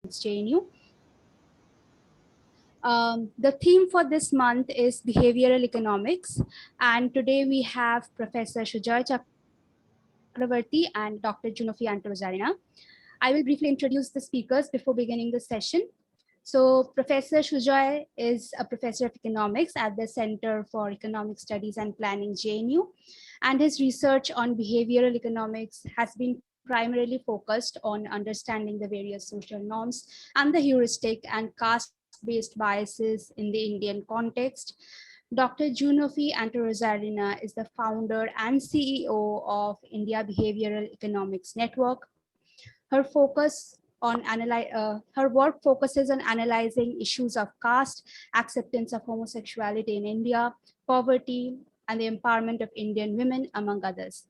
JNU. The theme for this month is behavioral economics, and today we have Professor Sujoy Chakravarty and Dr. Junofy Anto Rozarina. I will briefly introduce the speakers before beginning the session. So Professor Sujoy is a professor of economics at the Center for Economic Studies and Planning, JNU, and his research on behavioral economics has been primarily focused on understanding the various social norms and the heuristic and caste-based biases in the Indian context. Dr. Junofy Anto Rozarina is the founder and CEO of India Behavioral Economics Network. Her work focuses on analyzing issues of caste, acceptance of homosexuality in India, poverty, and the empowerment of Indian women, among others.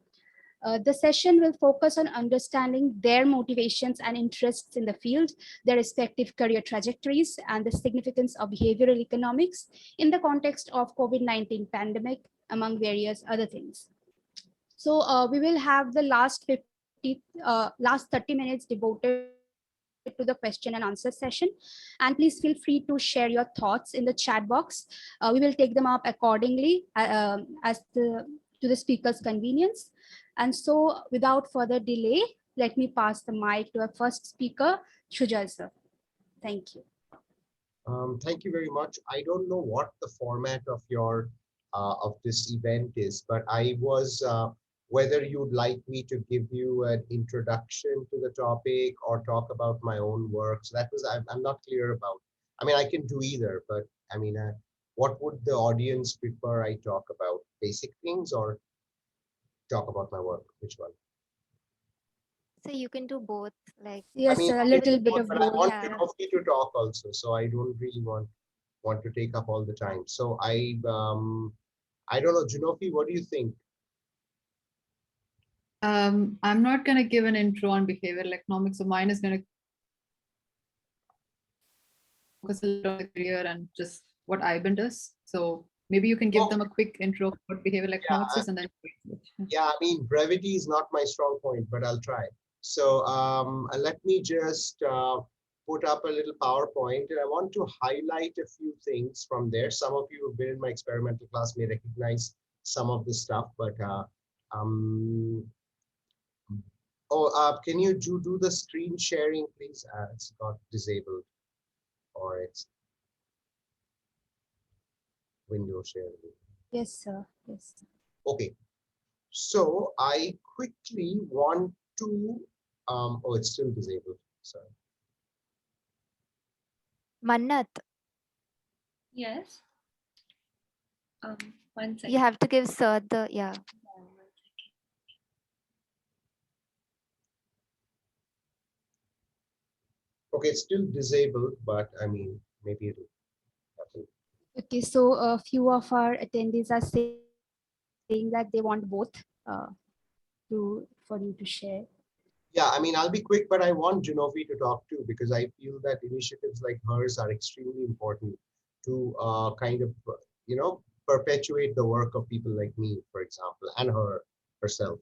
The session will focus on understanding their motivations and interests in the field, their respective career trajectories, and the significance of behavioral economics in the context of COVID-19 pandemic, among various other things. So we will have the last 30 minutes devoted to the question and answer session. And please feel free to share your thoughts in the chat box. We will take them up accordingly to the speaker's convenience. And so without further delay, let me pass the mic to our first speaker, Sujoy sir. Thank you. Thank you very much. I don't know what the format of this event is, but I was whether you'd like me to give you an introduction to the topic or talk about my own work. So that was I'm not clear about. I mean, I can do either, but I mean, what would the audience prefer I talk about? Basic things or talk about my work? Which one? So you can do both, like I Yes, mean, a little bit of but I both. want yeah. Junofy to talk also, so I don't really want to take up all the time. So I don't know, Junofy, what do you think? I'm not going to give an intro on behavioral economics, so mine is going to focus a little on the career and just what IBM does. So maybe you can give them a quick intro of what behavioral economics is, and then yeah, I mean, brevity is not my strong point, but I'll try. So let me just put up a little PowerPoint, and I want to highlight a few things from there. Some of you who've been in my experimental class may recognize some of this stuff, but can you do the screen sharing, please? It's got disabled, or it's window sharing. Yes, sir. Yes. Okay. So I quickly want to, oh, it's still disabled, sorry. Mannat, Yes. One second. you have to give Sir the Okay, it's still disabled, but I mean, maybe it'll happen. Okay, so a few of our attendees are saying that they want both for you to share. Yeah, I mean, I'll be quick, but I want Junofy to talk too, because I feel that initiatives like hers are extremely important to kind of, perpetuate the work of people like me, for example, and herself.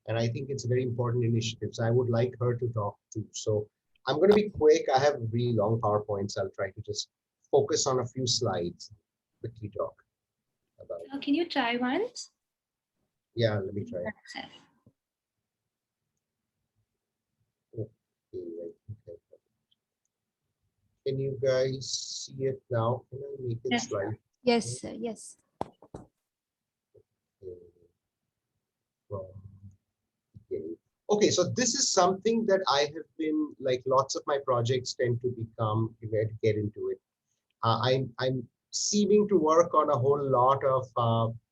And I think it's a very important initiative. So I would like her to talk too. So I'm going to be quick. I have really long PowerPoints. I'll try to just focus on a few slides, quickly talk about it. Can you try once? Yeah, let me try. Okay. Can you guys see it now? Can I make it Yes. slide? Yes, sir. Yes. Okay, so this is something that I have been, like lots of my projects tend to become, get into it. I'm seeming to work on a whole lot of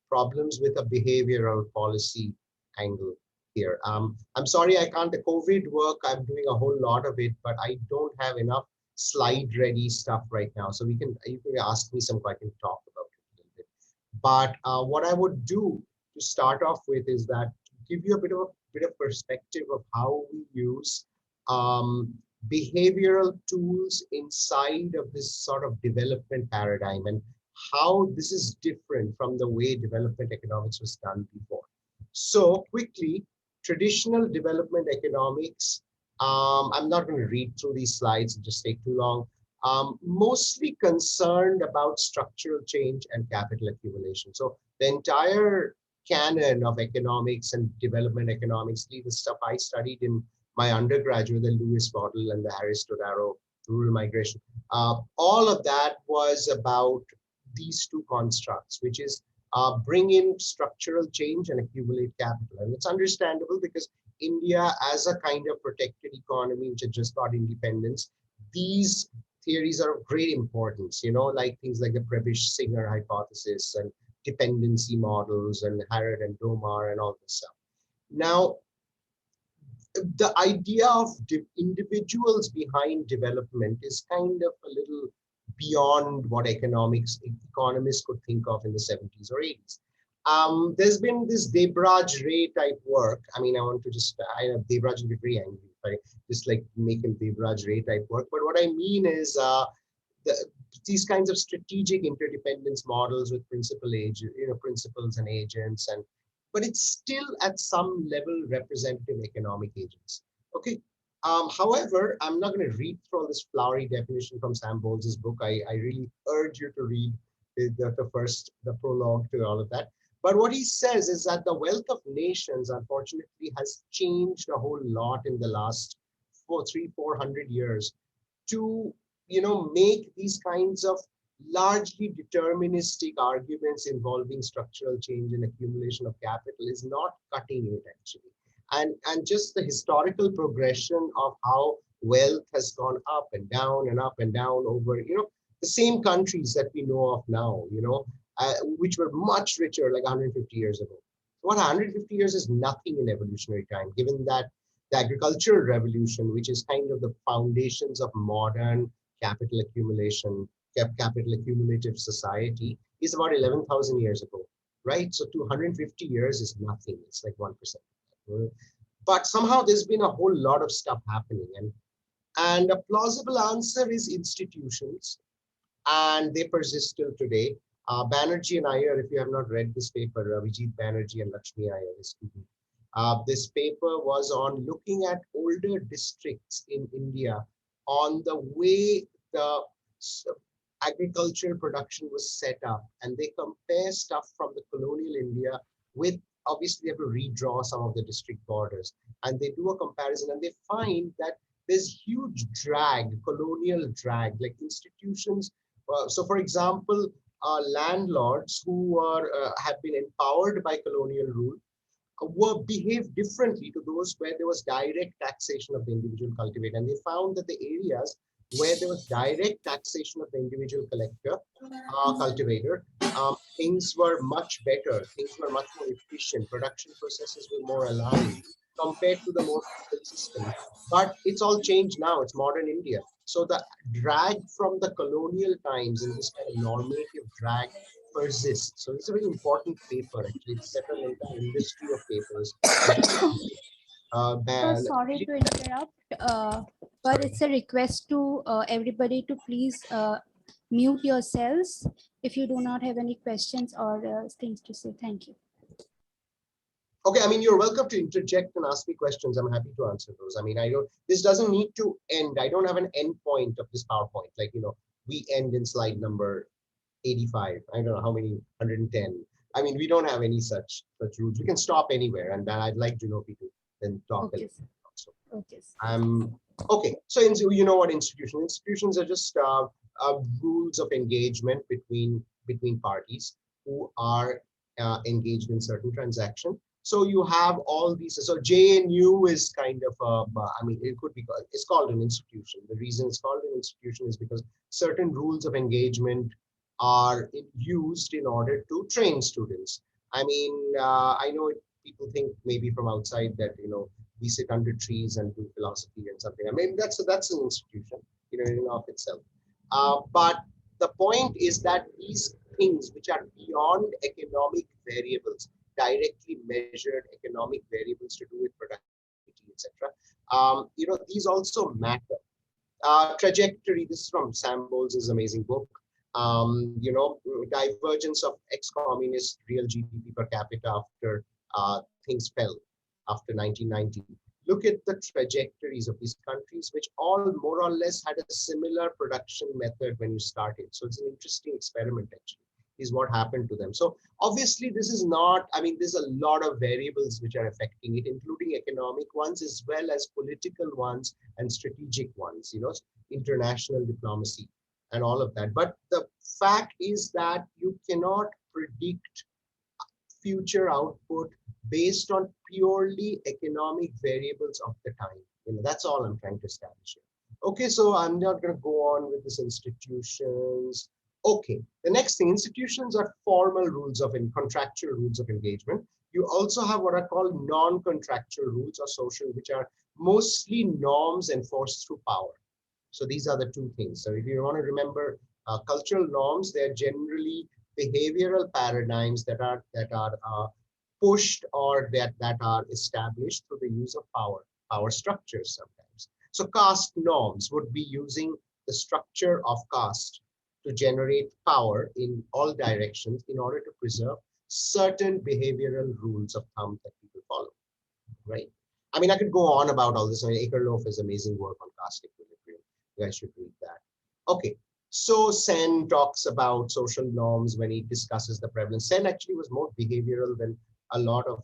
problems with a behavioral policy angle here. I'm sorry I can't, the COVID work, I'm doing a whole lot of it, but I don't have enough slide ready stuff right now. So you can ask me some, I can talk about it a little bit. But what I would do to start off with is that to give you a bit of perspective of how we use behavioral tools inside of this sort of development paradigm and how this is different from the way development economics was done before. So quickly, traditional development economics I'm not going to read through these slides, it just take too long. Mostly concerned about structural change and capital accumulation. So the entire canon of economics and development economics, the stuff I studied in my undergraduate, the Lewis model and the Harris-Todaro rural migration, all of that was about these two constructs, which is bring in structural change and accumulate capital. And it's understandable because India, as a kind of protected economy which had just got independence, these theories are of great importance, like things like the Prebisch-Singer hypothesis and dependency models and Harrod and Domar and all this stuff. Now, the idea of individuals behind development is kind of a little beyond what economists could think of in the 70s or 80s. There's been this Debraj Ray type work. I mean, I want to just, I know Debraj will be very angry if I just like make him Debraj Ray type work. But what I mean is these kinds of strategic interdependence models with principles and agents, but it's still at some level representative economic agents. Okay. However, I'm not going to read through all this flowery definition from Sam Bowles' book. I really urge you to read the prologue to all of that. But what he says is that the wealth of nations, unfortunately, has changed a whole lot in the last 400 years to, make these kinds of largely deterministic arguments involving structural change and accumulation of capital is not cutting it, actually. And just the historical progression of how wealth has gone up and down and up and down over, the same countries that we know of now, which were much richer like 150 years ago. What 150 years is nothing in evolutionary time, given that the agricultural revolution, which is kind of the foundations of modern capital accumulation, capital accumulative society, is about 11,000 years ago, right? So 250 years is nothing. It's like 1%. But somehow there's been a whole lot of stuff happening. And a plausible answer is institutions, and they persist till today. Banerjee and Iyer, if you have not read this paper, Vijit Banerjee and Lakshmi Iyer, this paper was on looking at older districts in India on the way the agricultural production was set up, and they compare stuff from the colonial India with, obviously they have to redraw some of the district borders, and they do a comparison and they find that there's huge drag, colonial drag, like institutions. So for example, landlords who have been empowered by colonial rule behave differently to those where there was direct taxation of the individual cultivator. And they found that the areas where there was direct taxation of the individual cultivator, things were much better, things were much more efficient, production processes were more aligned compared to the more feudal systems. But it's all changed now, it's modern India. So the drag from the colonial times and this kind of normative drag persists. So it's a very important paper, actually. It's set an entire industry of papers. So sorry to interrupt, but it's a request to everybody to please mute yourselves if you do not have any questions or things to say. Thank you. Okay, I mean, you're welcome to interject and ask me questions. I'm happy to answer those. I mean, this doesn't need to end. I don't have an end point of this PowerPoint. Like, we end in slide number 85. I don't know how many, 110. I mean, we don't have any such rules. We can stop anywhere. And then I'd like Junofy to then talk. Okay. Okay. Okay. So you know what institutions are just rules of engagement between parties who are engaged in certain transaction. So you have all these. So JNU is kind of I mean, it's called an institution. The reason it's called an institution is because certain rules of engagement are used in order to train students. I mean, I know people think maybe from outside that, we sit under trees and do philosophy and something. I mean, that's an institution, in and of itself. But the point is that these things which are beyond economic variables, directly measured economic variables to do with productivity, etc. These also matter. Trajectory, this is from Sam Bowles' amazing book. Divergence of ex-communist real GDP per capita after things fell after 1990. look at the trajectories of these countries, which all more or less had a similar production method when you started. So it's an interesting experiment actually, is what happened to them. So obviously this is not, I mean, there's a lot of variables which are affecting it, including economic ones as well as political ones and strategic ones, international diplomacy and all of that. But the fact is that you cannot predict future output based on purely economic variables of the time. That's all I'm trying to establish here. Okay, so I'm not going to go on with this institutions. Okay, the next thing, institutions are formal rules of contractual rules of engagement. You also have what are called non-contractual rules or social, which are mostly norms enforced through power. So these are the two things. So if you want to remember cultural norms, they're generally behavioral paradigms that are pushed or that are established through the use of power structures sometimes. So caste norms would be using the structure of caste to generate power in all directions in order to preserve certain behavioral rules of thumb that people follow, right? I mean, I could go on about all this. I mean, Akerlof has amazing work on caste equilibrium. You guys should read that. Okay, so Sen talks about social norms when he discusses the prevalence. Sen actually was more behavioral than a lot of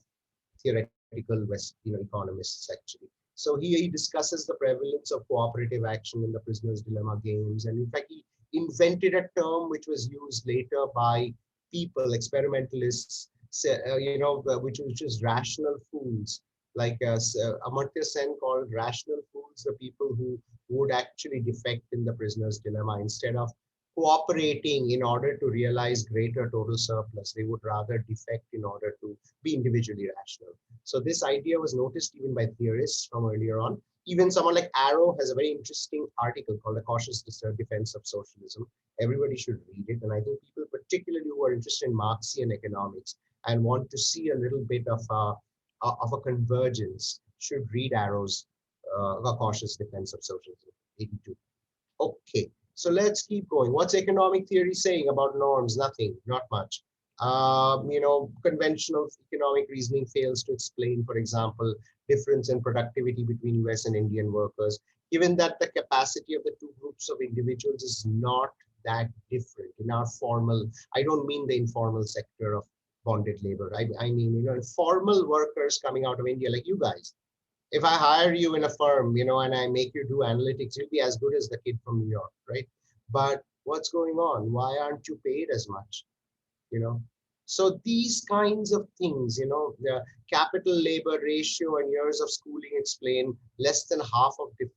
theoretical West, economists actually. So he discusses the prevalence of cooperative action in the prisoner's dilemma games, and in fact, he invented a term which was used later by people, experimentalists, which is rational fools. Like Amartya Sen called rational fools the people who would actually defect in the prisoner's dilemma instead of cooperating in order to realize greater total surplus. They would rather defect in order to be individually rational. So this idea was noticed even by theorists from earlier on. Even someone like Arrow has a very interesting article called A Cautious Defense of Socialism. Everybody should read it. And I think people, particularly who are interested in Marxian economics and want to see a little bit of a convergence, should read Arrow's A Cautious Defense of Socialism, 82. Okay, so let's keep going. What's economic theory saying about norms? Nothing, not much. Conventional economic reasoning fails to explain, for example, difference in productivity between US and Indian workers, given that the capacity of the two groups of individuals is not that different in our formal, I don't mean the informal sector of bonded labor. I mean, formal workers coming out of India, like you guys. If I hire you in a firm, and I make you do analytics, you'll be as good as the kid from New York, right? But what's going on? Why aren't you paid as much? So these kinds of things, the capital labor ratio and years of schooling explain less than half of the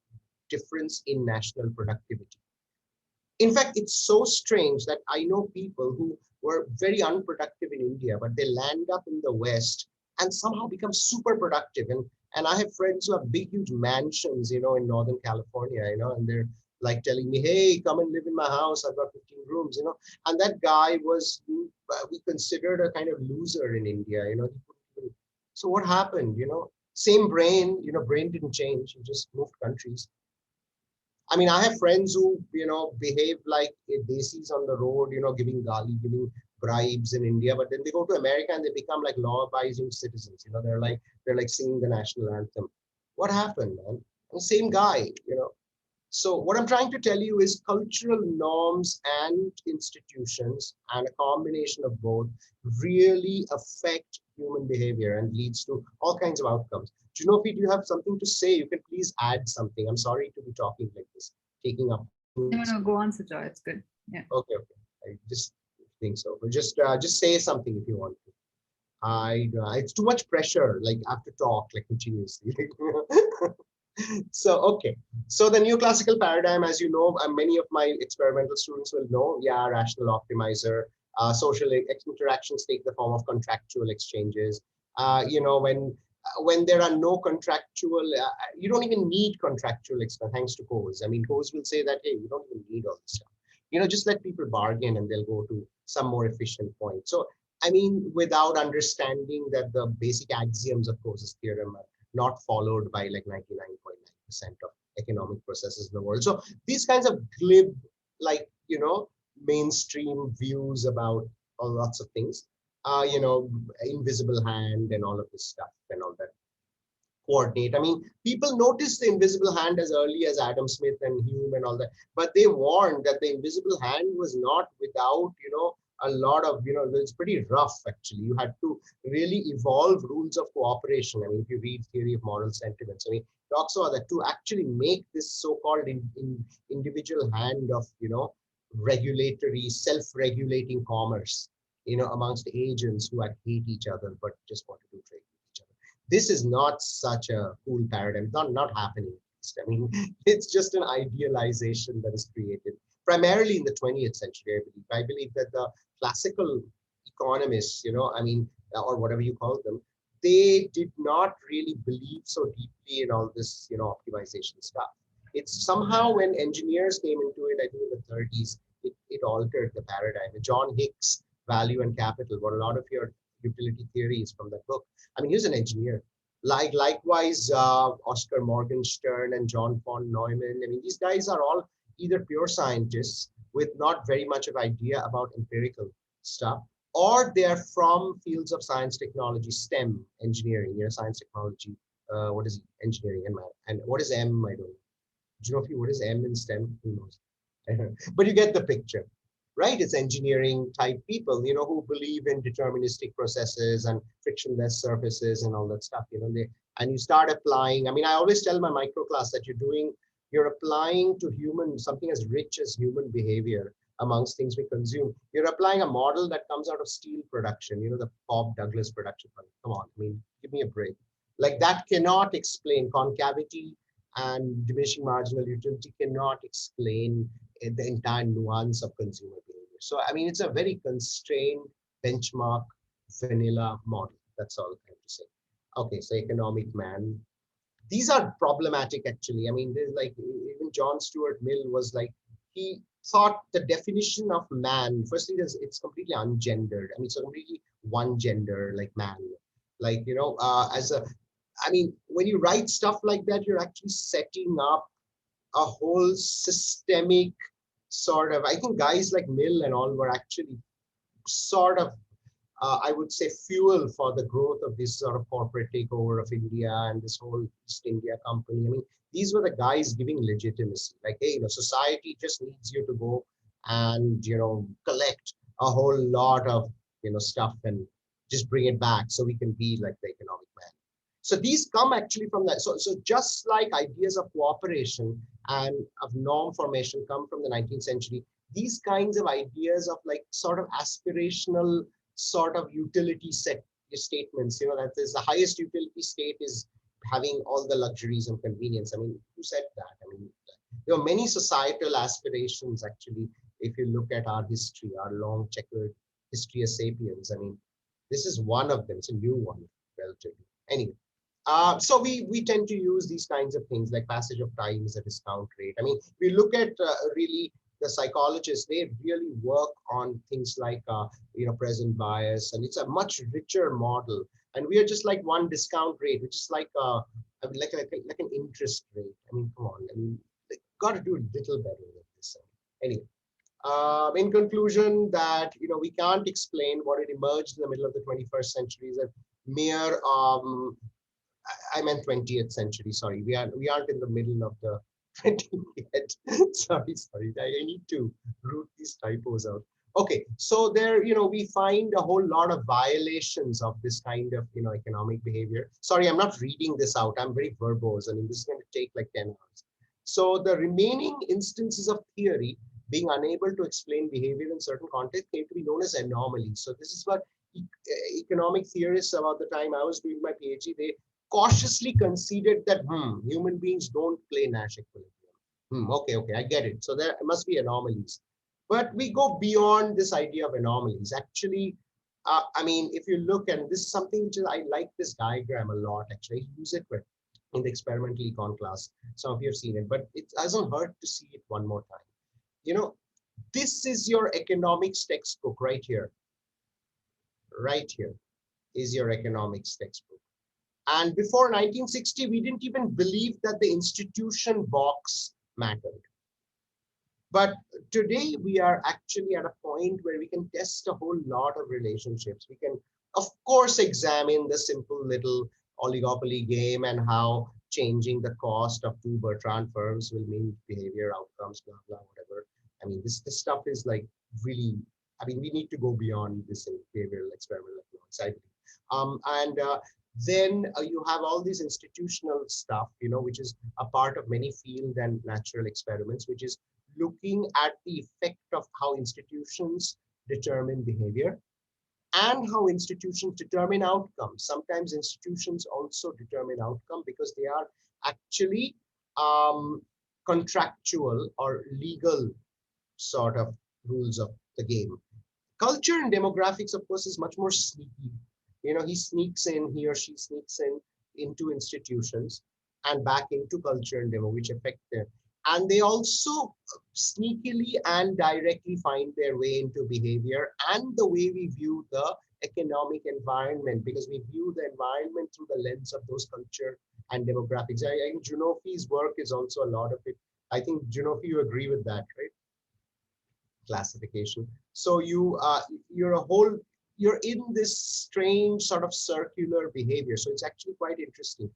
difference in national productivity. In fact, it's so strange that I know people who were very unproductive in India, but they land up in the West and somehow become super productive. And I have friends who have big, huge mansions, in Northern California, and they're like telling me, hey, come and live in my house. I've got 15 rooms, and that guy was, we considered a kind of loser in India, So what happened, same brain, brain didn't change. You just moved countries. I mean, I have friends who, behave like desis on the road, giving bribes in India, but then they go to America and they become like law-abiding citizens. They're like singing the national anthem. What happened, man? The same guy, So what I'm trying to tell you is cultural norms and institutions and a combination of both really affect human behavior and leads to all kinds of outcomes. Junofy, do you have something to say? You can please add something. I'm sorry to be talking like this, taking up. No, go on, Sujoy. It's good. Yeah. Okay. I just think so. But just say something if you want to. It's too much pressure. Like I have to talk like continuously. So, okay. So the neoclassical paradigm, as you know, many of my experimental students will know, rational optimizer, social interactions take the form of contractual exchanges. When there are no contractual, you don't even need contractual exchange, thanks to Coase. I mean, Coase will say that, hey, you don't even need all this stuff. Just let people bargain and they'll go to some more efficient point. So, I mean, without understanding that the basic axioms of Coase's theorem are not followed by like 99.9% of economic processes in the world. So these kinds of glib, mainstream views about lots of things, invisible hand and all of this stuff and all that coordinate. I mean, people noticed the invisible hand as early as Adam Smith and Hume and all that, but they warned that the invisible hand was not without, a lot of, it's pretty rough actually. You had to really evolve rules of cooperation. I mean, if you read Theory of Moral Sentiments, I mean, it talks about that to actually make this so-called individual hand of, regulatory, self-regulating commerce, amongst agents who hate each other, but just want to do trade with each other. This is not such a cool paradigm. It's not happening. I mean, it's just an idealization that is created primarily in the 20th century, I believe. I believe that the classical economists, I mean, or whatever you call them, they did not really believe so deeply in all this, optimization stuff. It's somehow when engineers came into it, I think in the 30s, it altered the paradigm. John Hick's Value and Capital, what a lot of your utility theory is from that book. I mean, he was an engineer. Likewise, Oscar Morgenstern and John von Neumann. I mean, these guys are all either pure scientists with not very much of idea about empirical stuff, or they're from fields of science, technology, STEM, engineering, science, technology. What is engineering and math? And what is M? I don't know. Junofy, what is M in STEM? Who knows? But you get the picture, right? It's engineering type people, who believe in deterministic processes and frictionless surfaces and all that stuff, and you start applying. I mean, I always tell my micro class that you're applying to something as rich as human behavior amongst things we consume. You're applying a model that comes out of steel production, the Bob Douglas production. Come on, I mean, give me a break. Like that cannot explain concavity and diminishing marginal utility cannot explain the entire nuance of consumer behavior. So, I mean, it's a very constrained benchmark vanilla model. That's all I have to say. Okay, so economic man. These are problematic actually. I mean, there's like even John Stuart Mill was like, he thought the definition of man, firstly, it's completely ungendered. I mean, it's completely one gender, like man. Like, I mean, when you write stuff like that, you're actually setting up a whole systemic sort of, I think guys like Mill and all were actually sort of, I would say, fuel for the growth of this sort of corporate takeover of India and this whole East India company. I mean, these were the guys giving legitimacy. Like, hey, society just needs you to go and, collect a whole lot of, stuff and just bring it back so we can be like the economic man. So these come actually from that. So just like ideas of cooperation and of norm formation come from the 19th century, these kinds of ideas of like sort of aspirational sort of utility statements, that is the highest utility state is having all the luxuries and convenience. I mean, who said that? I mean, there are many societal aspirations actually, if you look at our history, our long checkered history as sapiens. I mean, this is one of them. It's a new one, relatively. Anyway. So we tend to use these kinds of things like passage of time as a discount rate. I mean, we look at really the psychologists, they really work on things like, present bias, and it's a much richer model. And we are just like one discount rate, which is like an interest rate. I mean, come on, I mean, got to do a little better than this. Anyway. In conclusion, that we can't explain what it emerged in the middle of the 21st century as a mere I meant 20th century. Sorry, we aren't in the middle of the 20th yet. sorry, I need to root these typos out. Okay, so there, we find a whole lot of violations of this kind of, economic behavior. Sorry, I'm not reading this out. I'm very verbose. I mean, this is going to take like 10 hours. So the remaining instances of theory being unable to explain behavior in certain contexts came to be known as anomalies. So this is what economic theorists about the time I was doing my PhD, they cautiously conceded that human beings don't play Nash equilibrium. Okay, I get it. So there must be anomalies. But we go beyond this idea of anomalies. Actually, I mean, if you look, and this is something which is, I like this diagram a lot, actually. I use it in the experimental econ class. Some of you have seen it, but it doesn't hurt to see it one more time. This is your economics textbook right here. Right here is your economics textbook. And before 1960, we didn't even believe that the institution box mattered. But today we are actually at a point where we can test a whole lot of relationships. We can, of course, examine the simple little oligopoly game and how changing the cost of two Bertrand firms will mean behavior outcomes, blah, blah, whatever. I mean, this stuff is like really, I mean, we need to go beyond this in behavioral experimental economics, I believe. Then you have all these institutional stuff, which is a part of many field and natural experiments, which is looking at the effect of how institutions determine behavior and how institutions determine outcomes. Sometimes institutions also determine outcome because they are actually contractual or legal sort of rules of the game. Culture and demographics, of course, is much more sneaky. He or she sneaks into institutions and back into culture and demo, which affect them. And they also sneakily and directly find their way into behavior and the way we view the economic environment, because we view the environment through the lens of those culture and demographics. I think Junofy's work is also a lot of it. I think, Junofy, you agree with that, right? Classification. So you're in this strange sort of circular behavior. So it's actually quite interesting.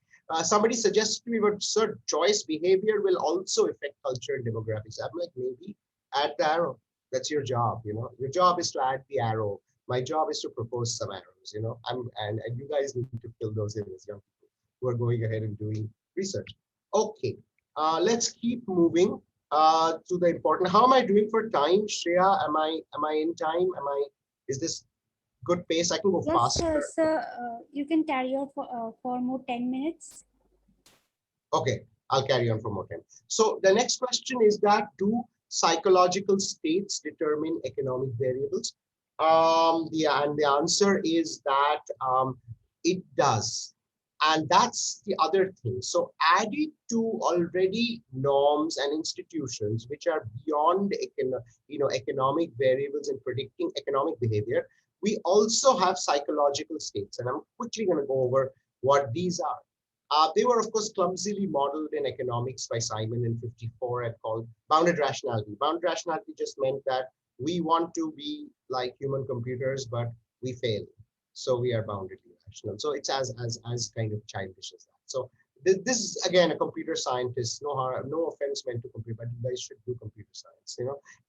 Somebody suggested to me, but sir, choice behavior will also affect culture and demographics. I'm like, maybe add the arrow. That's your job. Your job is to add the arrow. My job is to propose some arrows. And you guys need to fill those in as young people who are going ahead and doing research. Okay, let's keep moving to the important. How am I doing for time, Shreya? Am I in time? Is this good pace? I can go Yes, faster. sir, you can carry on for more 10 minutes. Okay, I'll carry on for more time. So the next question is that, do psychological states determine economic variables? And the answer is that it does. And that's the other thing. So added to already norms and institutions which are beyond economic variables in predicting economic behavior, we also have psychological states. And I'm quickly going to go over what these are. They were, of course, clumsily modeled in economics by Simon in '54 and called bounded rationality. Bounded rationality just meant that we want to be like human computers, but we fail. So we are boundedly rational. So it's as kind of childish as that. So this is, again, a computer scientist. No offense meant to computer, but you guys should do computer science.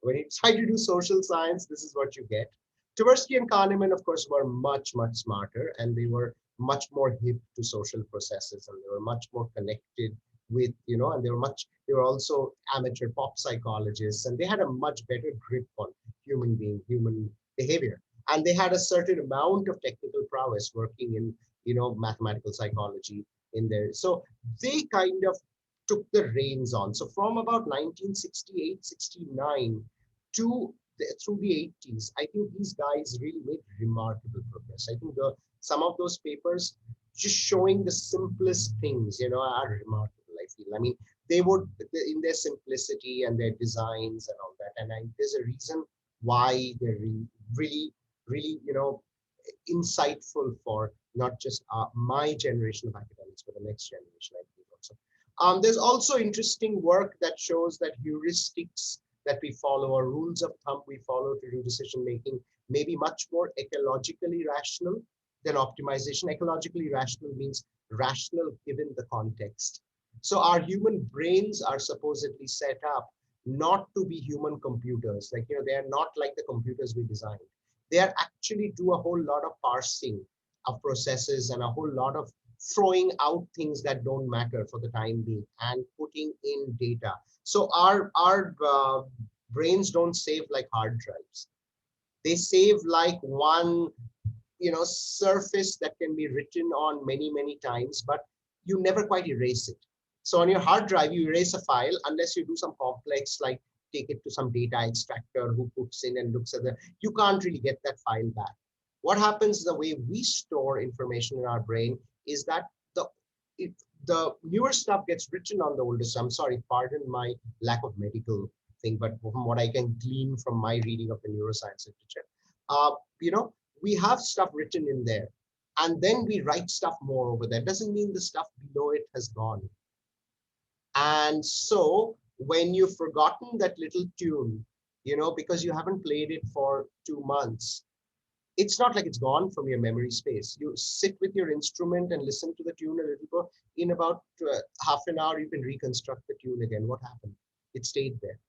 When you try to do social science, this is what you get. Tversky and Kahneman, of course, were much, much smarter, and they were much more hip to social processes, and they were much more connected with, and they were also amateur pop psychologists, and they had a much better grip on human behavior. And they had a certain amount of technical prowess working in, mathematical psychology in there. So they kind of took the reins on. So from about 1968, 69 to through the 80s, I think these guys really made remarkable progress. I think some of those papers just showing the simplest things, are remarkable, I feel. I mean, they would, in their simplicity and their designs and all that. And there's a reason why they're really, insightful for not just my generation of academics, but the next generation, I believe also. There's also interesting work that shows that heuristics that we follow, or rules of thumb we follow to do decision making, may be much more ecologically rational than optimization. Ecologically rational means rational given the context. So our human brains are supposedly set up not to be human computers. Like, they are not like the computers we designed. They are actually do a whole lot of parsing of processes and a whole lot of throwing out things that don't matter for the time being and putting in data. So our brains don't save like hard drives. They save like one, surface that can be written on many, many times, but you never quite erase it. So on your hard drive, you erase a file unless you do some complex, like take it to some data extractor who puts in and looks at you can't really get that file back. What happens the way we store information in our brain is that the newer stuff gets written on the older stuff. I'm sorry, pardon my lack of medical thing, but from what I can glean from my reading of the neuroscience literature, we have stuff written in there, and then we write stuff more over there. Doesn't mean the stuff below it has gone. And so when you've forgotten that little tune, because you haven't played it for 2 months, it's not like it's gone from your memory space. You sit with your instrument and listen to the tune a little bit. In about half an hour, you can reconstruct the tune again. What happened? It stayed there.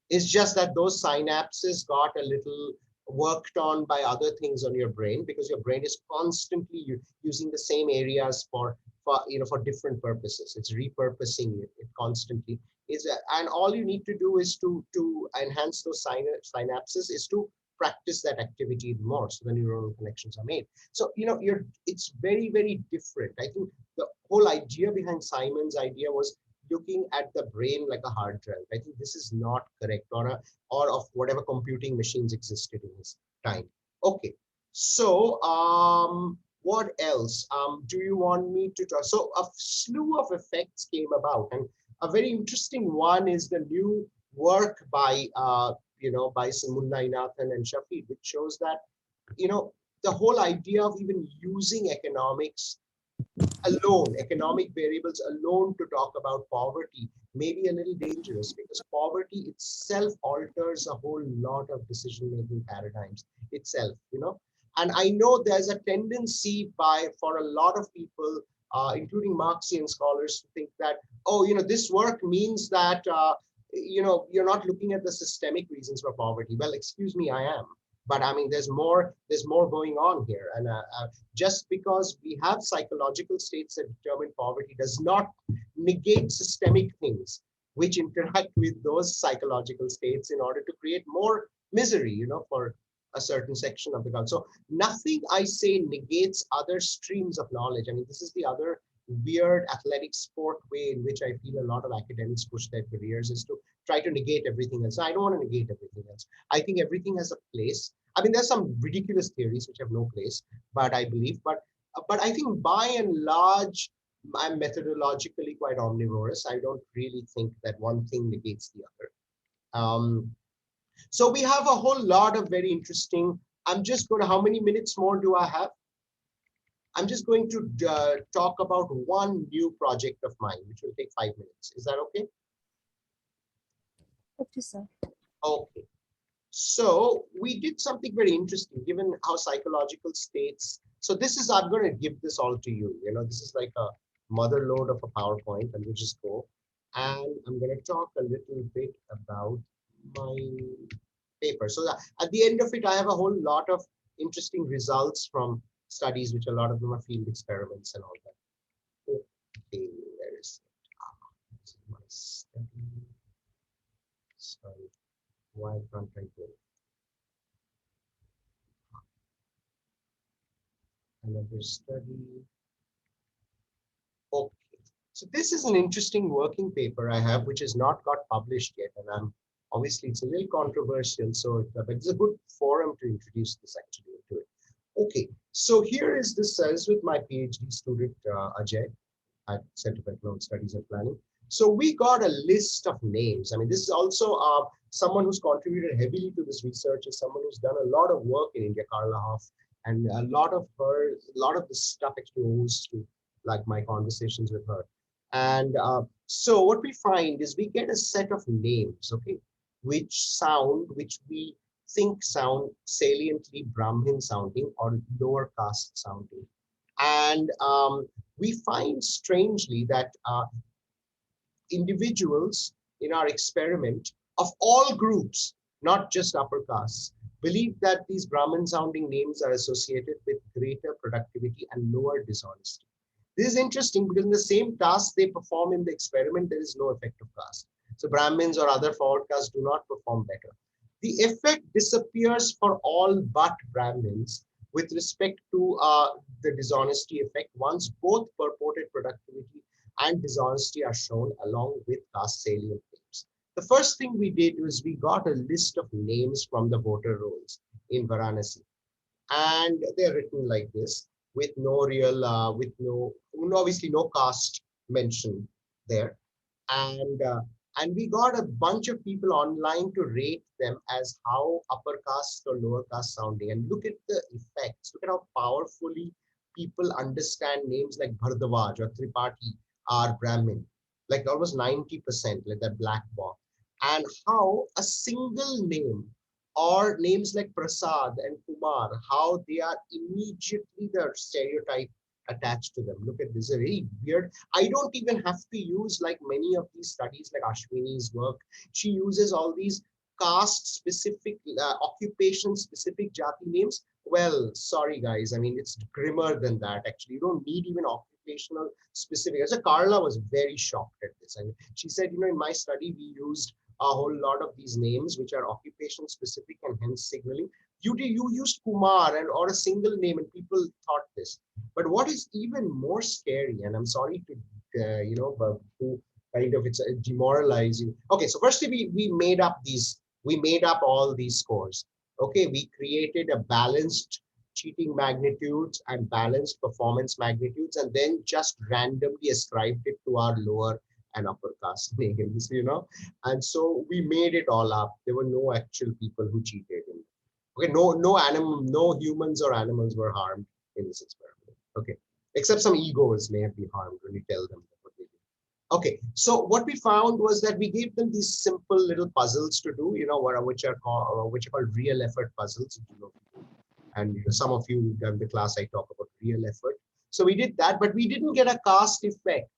It's just that those synapses got a little worked on by other things on your brain, because your brain is constantly using the same areas for different purposes. It's repurposing it constantly. And all you need to do is to enhance those synapses is to practice that activity more, so the neuronal connections are made. So it's very, very different. I think the whole idea behind Simon's idea was looking at the brain like a hard drive. I think this is not correct, or of whatever computing machines existed in his time. Okay, so what else do you want me to talk? So a slew of effects came about, and a very interesting one is the new work by by Munna Inathan and Shafi, which shows that the whole idea of even using economics alone, economic variables alone, to talk about poverty may be a little dangerous, because poverty itself alters a whole lot of decision-making paradigms itself, And I know there's a tendency for a lot of people, including Marxian scholars, to think that, oh, this work means that, you're not looking at the systemic reasons for poverty. Well, excuse me, I am. But I mean, there's more going on here. And just because we have psychological states that determine poverty does not negate systemic things which interact with those psychological states in order to create more misery, for a certain section of the country. So nothing I say negates other streams of knowledge. I mean, this is the other weird athletic sport way in which I feel a lot of academics push their careers, is to try to negate everything else. I don't want to negate everything else. I think everything has a place. I mean, there's some ridiculous theories which have no place, but I believe, but I think by and large, I'm methodologically quite omnivorous. I don't really think that one thing negates the other. So we have a whole lot of very interesting, I'm just going to, how many minutes more do I have? I'm just going to talk about one new project of mine, which will take 5 minutes. Is that okay? Okay, sir. Okay. So we did something very interesting, given how psychological states. So this is, I'm going to give this all to you. This is like a mother load of a PowerPoint, and we'll just go. And I'm going to talk a little bit about my paper. So that at the end of it, I have a whole lot of interesting results from studies, which a lot of them are field experiments and all that. Okay, where is it? This is my study. Sorry, why can't I go? Another study. Okay, so this is an interesting working paper I have, which has not got published yet, and obviously it's a little controversial, so but it's a good forum to introduce this actually into it. Okay, so here is this is with my PhD student Ajay at Center for Economic Studies and Planning. So we got a list of names. I mean, this is also someone who's contributed heavily to this research, is someone who's done a lot of work in India, Carla Hoff, and a lot of this stuff actually owes to like my conversations with her. And so what we find is we get a set of names, okay, which we think sound saliently Brahmin sounding or lower caste sounding. And we find strangely that individuals in our experiment of all groups, not just upper castes, believe that these Brahmin sounding names are associated with greater productivity and lower dishonesty. This is interesting because in the same task they perform in the experiment, there is no effect of caste. So Brahmins or other forward castes do not perform better. The effect disappears for all but Brahmins with respect to the dishonesty effect once both purported productivity and dishonesty are shown along with caste salient names. The first thing we did was we got a list of names from the voter rolls in Varanasi. And they're written like this, with no real, obviously no caste mentioned there. And we got a bunch of people online to rate them as how upper caste or lower caste sounding. And look at the effects. Look at how powerfully people understand names like Bhardwaj or Tripathi are Brahmin, like almost 90%, like that black box. And how a single name or names like Prasad and Kumar, how they are immediately the stereotype attached to them. Look at this, a very weird. I don't even have to use like many of these studies like Ashwini's work. She uses all these caste specific, occupation specific jati names. Well, sorry guys, I mean, it's grimmer than that. Actually, you don't need even occupational specific. So Carla was very shocked at this. And she said, in my study, we used a whole lot of these names, which are occupation specific and hence signaling. You used Kumar and or a single name and people thought this. But what is even more scary, and I'm sorry to, to kind of, it's demoralizing. Okay, so firstly, we made up all these scores. Okay, we created a balanced cheating magnitudes and balanced performance magnitudes, and then just randomly ascribed it to our lower and upper caste names, and so we made it all up. There were no actual people who cheated. Okay, no humans or animals were harmed in this experiment. Okay, except some egos may have been harmed when you tell them what they did. Okay, so what we found was that we gave them these simple little puzzles to do, which are called real effort puzzles. And some of you in the class, I talk about real effort. So we did that, but we didn't get a caste effect.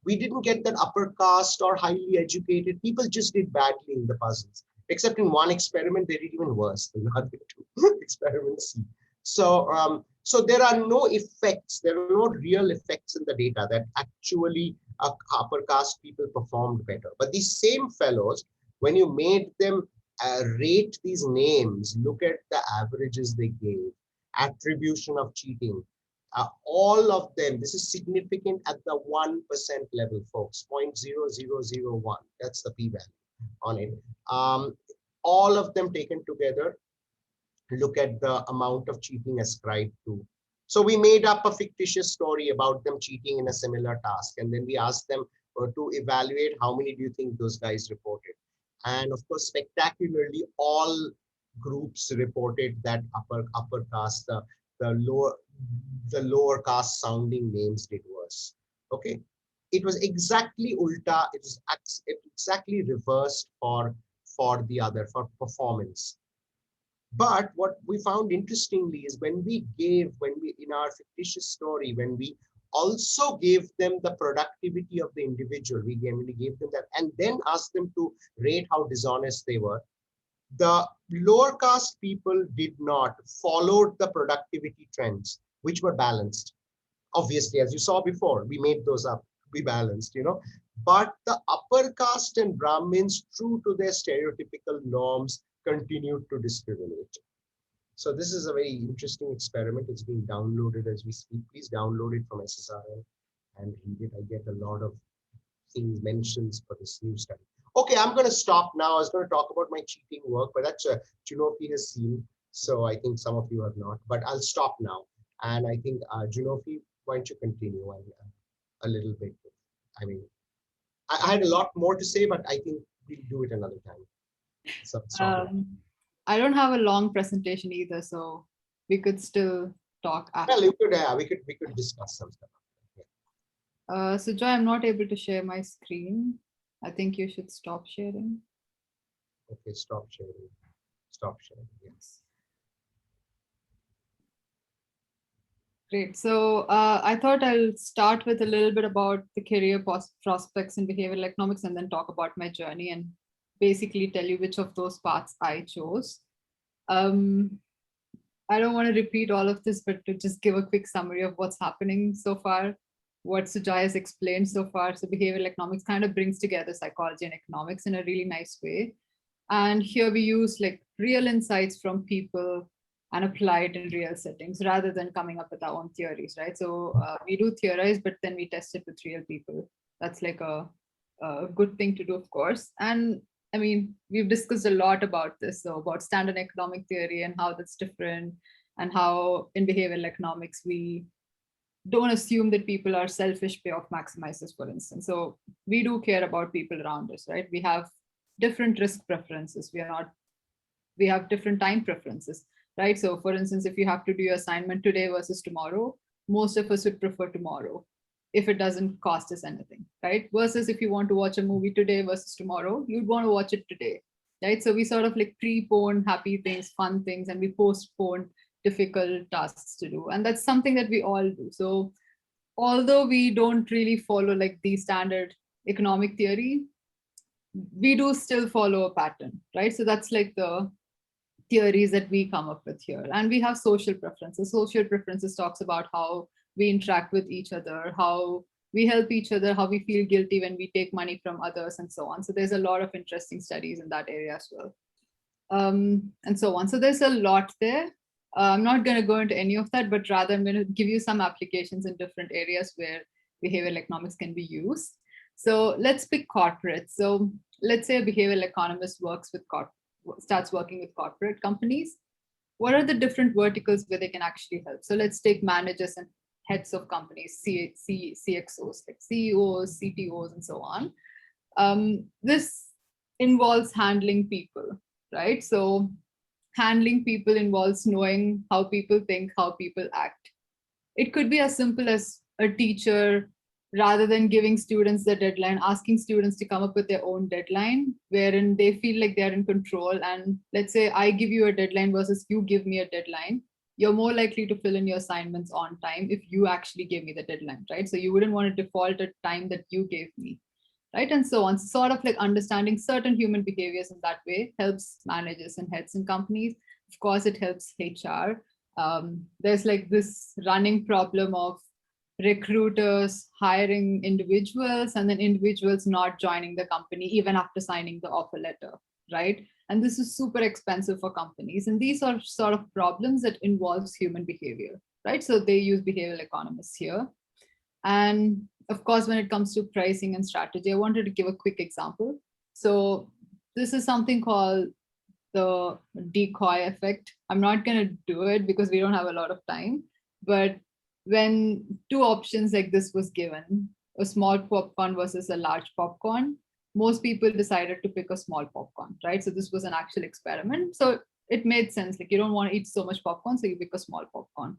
We didn't get that upper caste or highly educated. People just did badly in the puzzles. Except in one experiment, they did even worse than the other two experiments. So there are no effects. There are no real effects in the data that actually upper caste people performed better. But these same fellows, when you made them rate these names, look at the averages they gave, attribution of cheating, all of them, this is significant at the 1% level, folks, 0.0001. That's the p-value on it. All of them taken together, look at the amount of cheating ascribed to. So we made up a fictitious story about them cheating in a similar task. And then we asked them to evaluate how many do you think those guys reported. And of course, spectacularly, all groups reported that upper caste, the lower caste sounding names did worse. Okay, it was exactly ulta. It was exactly reversed for performance. But what we found interestingly is when we in our fictitious story, when we also gave them the productivity of the individual, we gave them that, and then asked them to rate how dishonest they were. The lower caste people did not follow the productivity trends, which were balanced. Obviously, as you saw before, we made those up, we balanced, But the upper caste and Brahmins, true to their stereotypical norms, continued to discriminate. So this is a very interesting experiment. It's being downloaded as we speak. Please download it from SSRL and read it. I get a lot of things, mentions for this new study. Okay, I'm going to stop now. I was going to talk about my cheating work, but that's Junofy has seen. So I think some of you have not, but I'll stop now. And I think Junofy, why don't you continue a little bit? I mean, I had a lot more to say, but I think we'll do it another time. So I don't have a long presentation either, so we could still talk after. Well, we could discuss some stuff. Yeah. Sujoy, I'm not able to share my screen. I think you should stop sharing. Okay, stop sharing. Stop sharing. Yes. Great. So I thought I'll start with a little bit about the career prospects in behavioral economics and then talk about my journey and basically tell you which of those paths I chose. I don't want to repeat all of this, but to just give a quick summary of what's happening so far, what Sujoy has explained so far. So behavioral economics kind of brings together psychology and economics in a really nice way. And here we use like real insights from people and apply it in real settings rather than coming up with our own theories, right? So we do theorize, but then we test it with real people. That's like a good thing to do, of course. And I mean, we've discussed a lot about this, so about standard economic theory and how that's different, and how in behavioral economics, we don't assume that people are selfish payoff maximizers, for instance. So we do care about people around us, right? We have different risk preferences. We have different time preferences, right? So for instance, if you have to do your assignment today versus tomorrow, most of us would prefer tomorrow if it doesn't cost us anything, right? Versus if you want to watch a movie today versus tomorrow, you'd want to watch it today. right? So we sort of like prepone happy things, fun things, and we postpone difficult tasks to do. And that's something that we all do. So although we don't really follow like the standard economic theory, we do still follow a pattern, right? So that's like the theories that we come up with here. And we have social preferences. Social preferences talks about how we interact with each other, how we help each other, how we feel guilty when we take money from others, and so on. So there's a lot of interesting studies in that area as well. And so on. So there's a lot there. I'm not going to go into any of that, but rather I'm going to give you some applications in different areas where behavioral economics can be used. So let's pick corporate. So let's say a behavioral economist starts working with corporate companies. What are the different verticals where they can actually help? So let's take managers and heads of companies, CXOs, like CEOs, CTOs, and so on. This involves handling people, right? So handling people involves knowing how people think, how people act. It could be as simple as a teacher, rather than giving students the deadline, asking students to come up with their own deadline, wherein they feel like they're in control. And let's say I give you a deadline versus you give me a deadline. You're more likely to fill in your assignments on time if you actually give me the deadline, right? So you wouldn't want to default at time that you gave me, right? And so on. Sort of like understanding certain human behaviors in that way helps managers and heads in companies. Of course, it helps HR. There's like this running problem of recruiters hiring individuals and then individuals not joining the company even after signing the offer letter, right? And this is super expensive for companies. And these are sort of problems that involves human behavior, right? So they use behavioral economists here. And of course, when it comes to pricing and strategy, I wanted to give a quick example. So this is something called the Decoy Effect. I'm not going to do it because we don't have a lot of time, but when two options like this was given, a small popcorn versus a large popcorn, most people decided to pick a small popcorn, right? So this was an actual experiment. So it made sense. Like you don't want to eat so much popcorn, so you pick a small popcorn.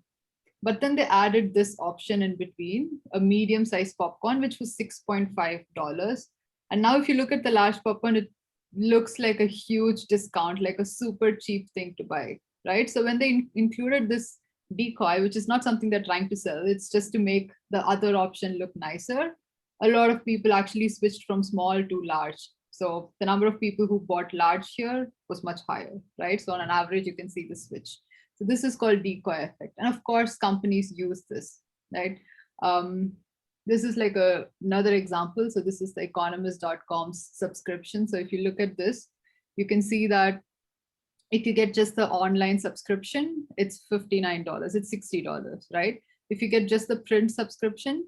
But then they added this option in between, a medium-sized popcorn, which was $6.5. And now if you look at the large popcorn, it looks like a huge discount, like a super cheap thing to buy, right? So when they included this decoy, which is not something they're trying to sell, it's just to make the other option look nicer, a lot of people actually switched from small to large. So the number of people who bought large here was much higher, right? So on an average, you can see the switch. So this is called decoy effect. And of course, companies use this, right? This is like another example. So this is the economist.com's subscription. So if you look at this, you can see that if you get just the online subscription, it's $59, it's $60, right? If you get just the print subscription,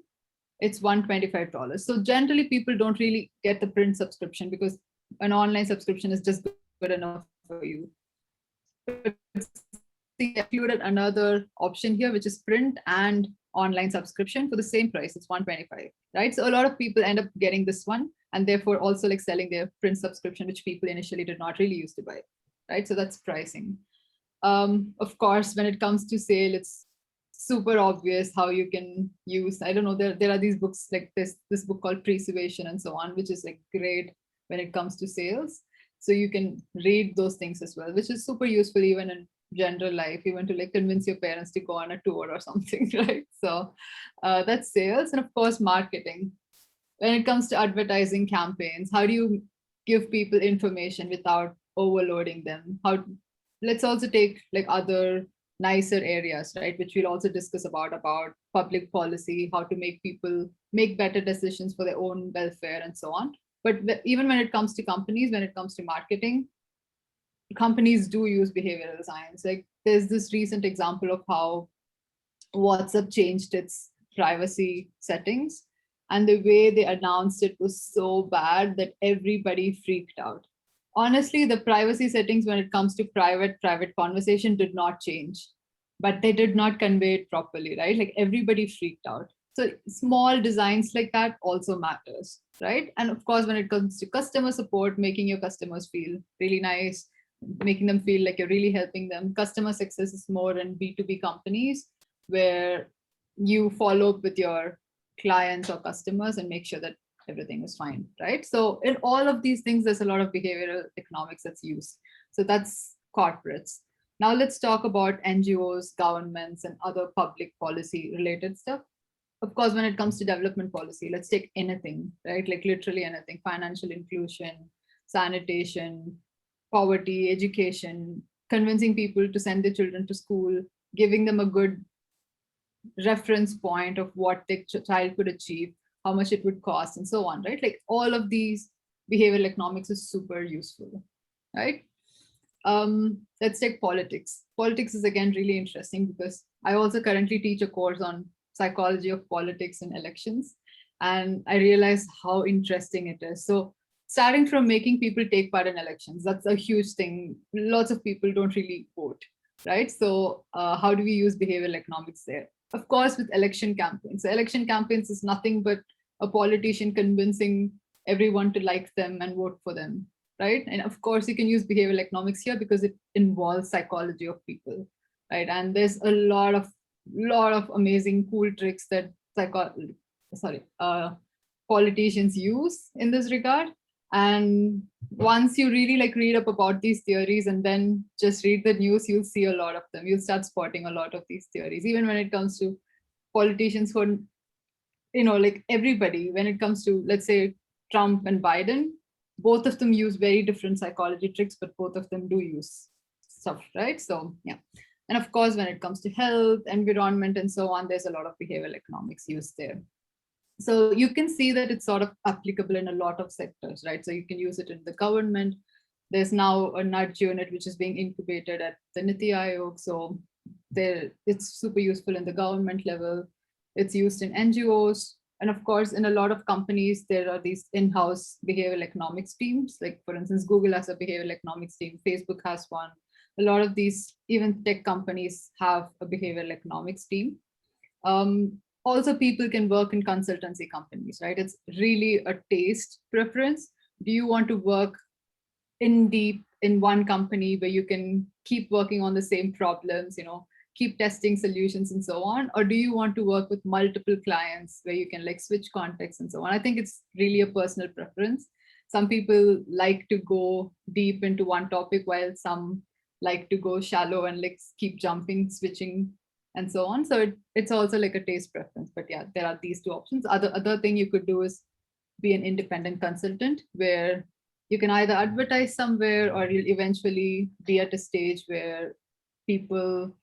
it's $125. So generally people don't really get the print subscription because an online subscription is just good enough for you. But they included another option here, which is print and online subscription for the same price. It's $125, right? So a lot of people end up getting this one and therefore also like selling their print subscription, which people initially did not really used to buy, right? So that's pricing. Of course, when it comes to sale, it's super obvious how you can use, I don't know, there are these books like this book called Persuasion and so on, which is like great when it comes to sales. So you can read those things as well, which is super useful even in general life, even to like convince your parents to go on a tour or something, right? So that's sales. And of course, marketing. When it comes to advertising campaigns, how do you give people information without overloading them? Let's also take like other nicer areas, right? Which we'll also discuss about public policy, how to make people make better decisions for their own welfare and so on. But even when it comes to companies, when it comes to marketing, companies do use behavioral science. Like there's this recent example of how WhatsApp changed its privacy settings. And the way they announced it was so bad that everybody freaked out. Honestly, the privacy settings when it comes to private conversation did not change, but they did not convey it properly, right? Like everybody freaked out. So small designs like that also matters, right? And of course, when it comes to customer support, making your customers feel really nice, making them feel like you're really helping them. Customer success is more in B2B companies where you follow up with your clients or customers and make sure that everything is fine, right? So in all of these things, there's a lot of behavioral economics that's used. So that's corporates. Now let's talk about NGOs, governments, and other public policy related stuff. Of course, when it comes to development policy, let's take anything, right? Like literally anything, financial inclusion, sanitation, poverty, education, convincing people to send their children to school, giving them a good reference point of what the child could achieve, how much it would cost, and so on, right? Like all of these behavioral economics is super useful, right? Let's take politics. Politics is again really interesting because I also currently teach a course on psychology of politics and elections, and I realized how interesting it is. So starting from making people take part in elections, that's a huge thing. Lots of people don't really vote, right? So how do we use behavioral economics there? Of course, with election campaigns. So election campaigns is nothing but a politician convincing everyone to like them and vote for them, right? And of course, you can use behavioral economics here because it involves psychology of people, right? And there's a lot of amazing cool tricks that politicians use in this regard. And once you really like read up about these theories and then just read the news, you'll see a lot of them. You'll start spotting a lot of these theories, even when it comes to politicians who are, like everybody, when it comes to, let's say, Trump and Biden, both of them use very different psychology tricks, but both of them do use stuff, right? So yeah. And of course, when it comes to health, environment, and so on, there's a lot of behavioral economics used there. So you can see that it's sort of applicable in a lot of sectors, right? So you can use it in the government. There's now a nudge unit which is being incubated at the Niti Aayog. So it's super useful in the government level. It's used in NGOs. And of course, in a lot of companies, there are these in-house behavioral economics teams. Like for instance, Google has a behavioral economics team, Facebook has one. A lot of these, even tech companies have a behavioral economics team. Also, people can work in consultancy companies, right? It's really a taste preference. Do you want to work in deep in one company where you can keep working on the same problems, keep testing solutions and so on? Or do you want to work with multiple clients where you can like switch contexts and so on? I think it's really a personal preference. Some people like to go deep into one topic while some like to go shallow and like keep jumping, switching, and so on. So it's also like a taste preference. But yeah, there are these two options. Other thing you could do is be an independent consultant, where you can either advertise somewhere or you'll eventually be at a stage where people,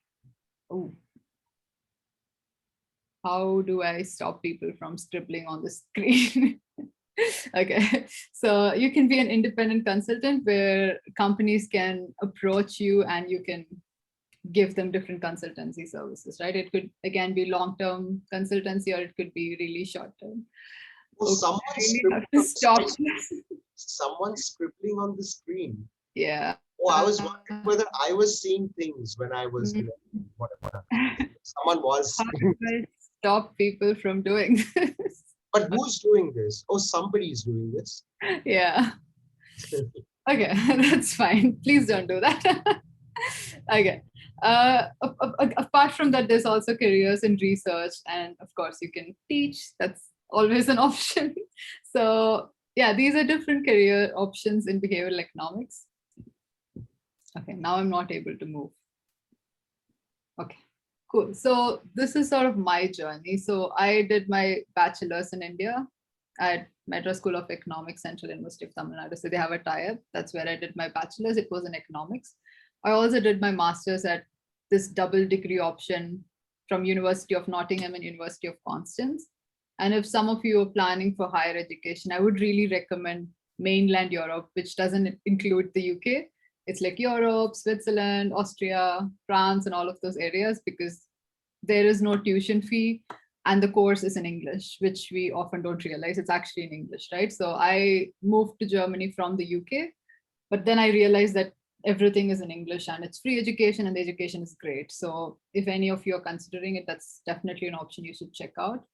how do I stop people from scribbling on the screen? Okay, so you can be an independent consultant where companies can approach you and you can give them different consultancy services, right? It could again be long-term consultancy or it could be really short-term. Oh, someone's scribbling on the screen. Yeah. Oh, I was wondering whether I was seeing things when I was, whatever. Someone was. How do I stop people from doing this? But who's doing this? Oh, somebody's doing this. Yeah. Okay, that's fine. Please don't do that. Okay. Apart from that, there's also careers in research, and of course you can teach. That's always an option. So yeah, these are different career options in behavioral economics. Okay, now I'm not able to move. Okay, cool. So this is sort of my journey. So I did my bachelor's in India at Madras School of Economics, Central University of Tamil Nadu. So they have a tie-up. That's where I did my bachelor's. It was in economics. I also did my master's at this double degree option from University of Nottingham and University of Constance. And if some of you are planning for higher education, I would really recommend mainland Europe, which doesn't include the UK. It's like Europe, Switzerland, Austria, France, and all of those areas, because there is no tuition fee and the course is in English, which we often don't realize. It's actually in English, right? So I moved to Germany from the UK, but then I realized that everything is in English and it's free education and the education is great. So if any of you are considering it, that's definitely an option you should check out.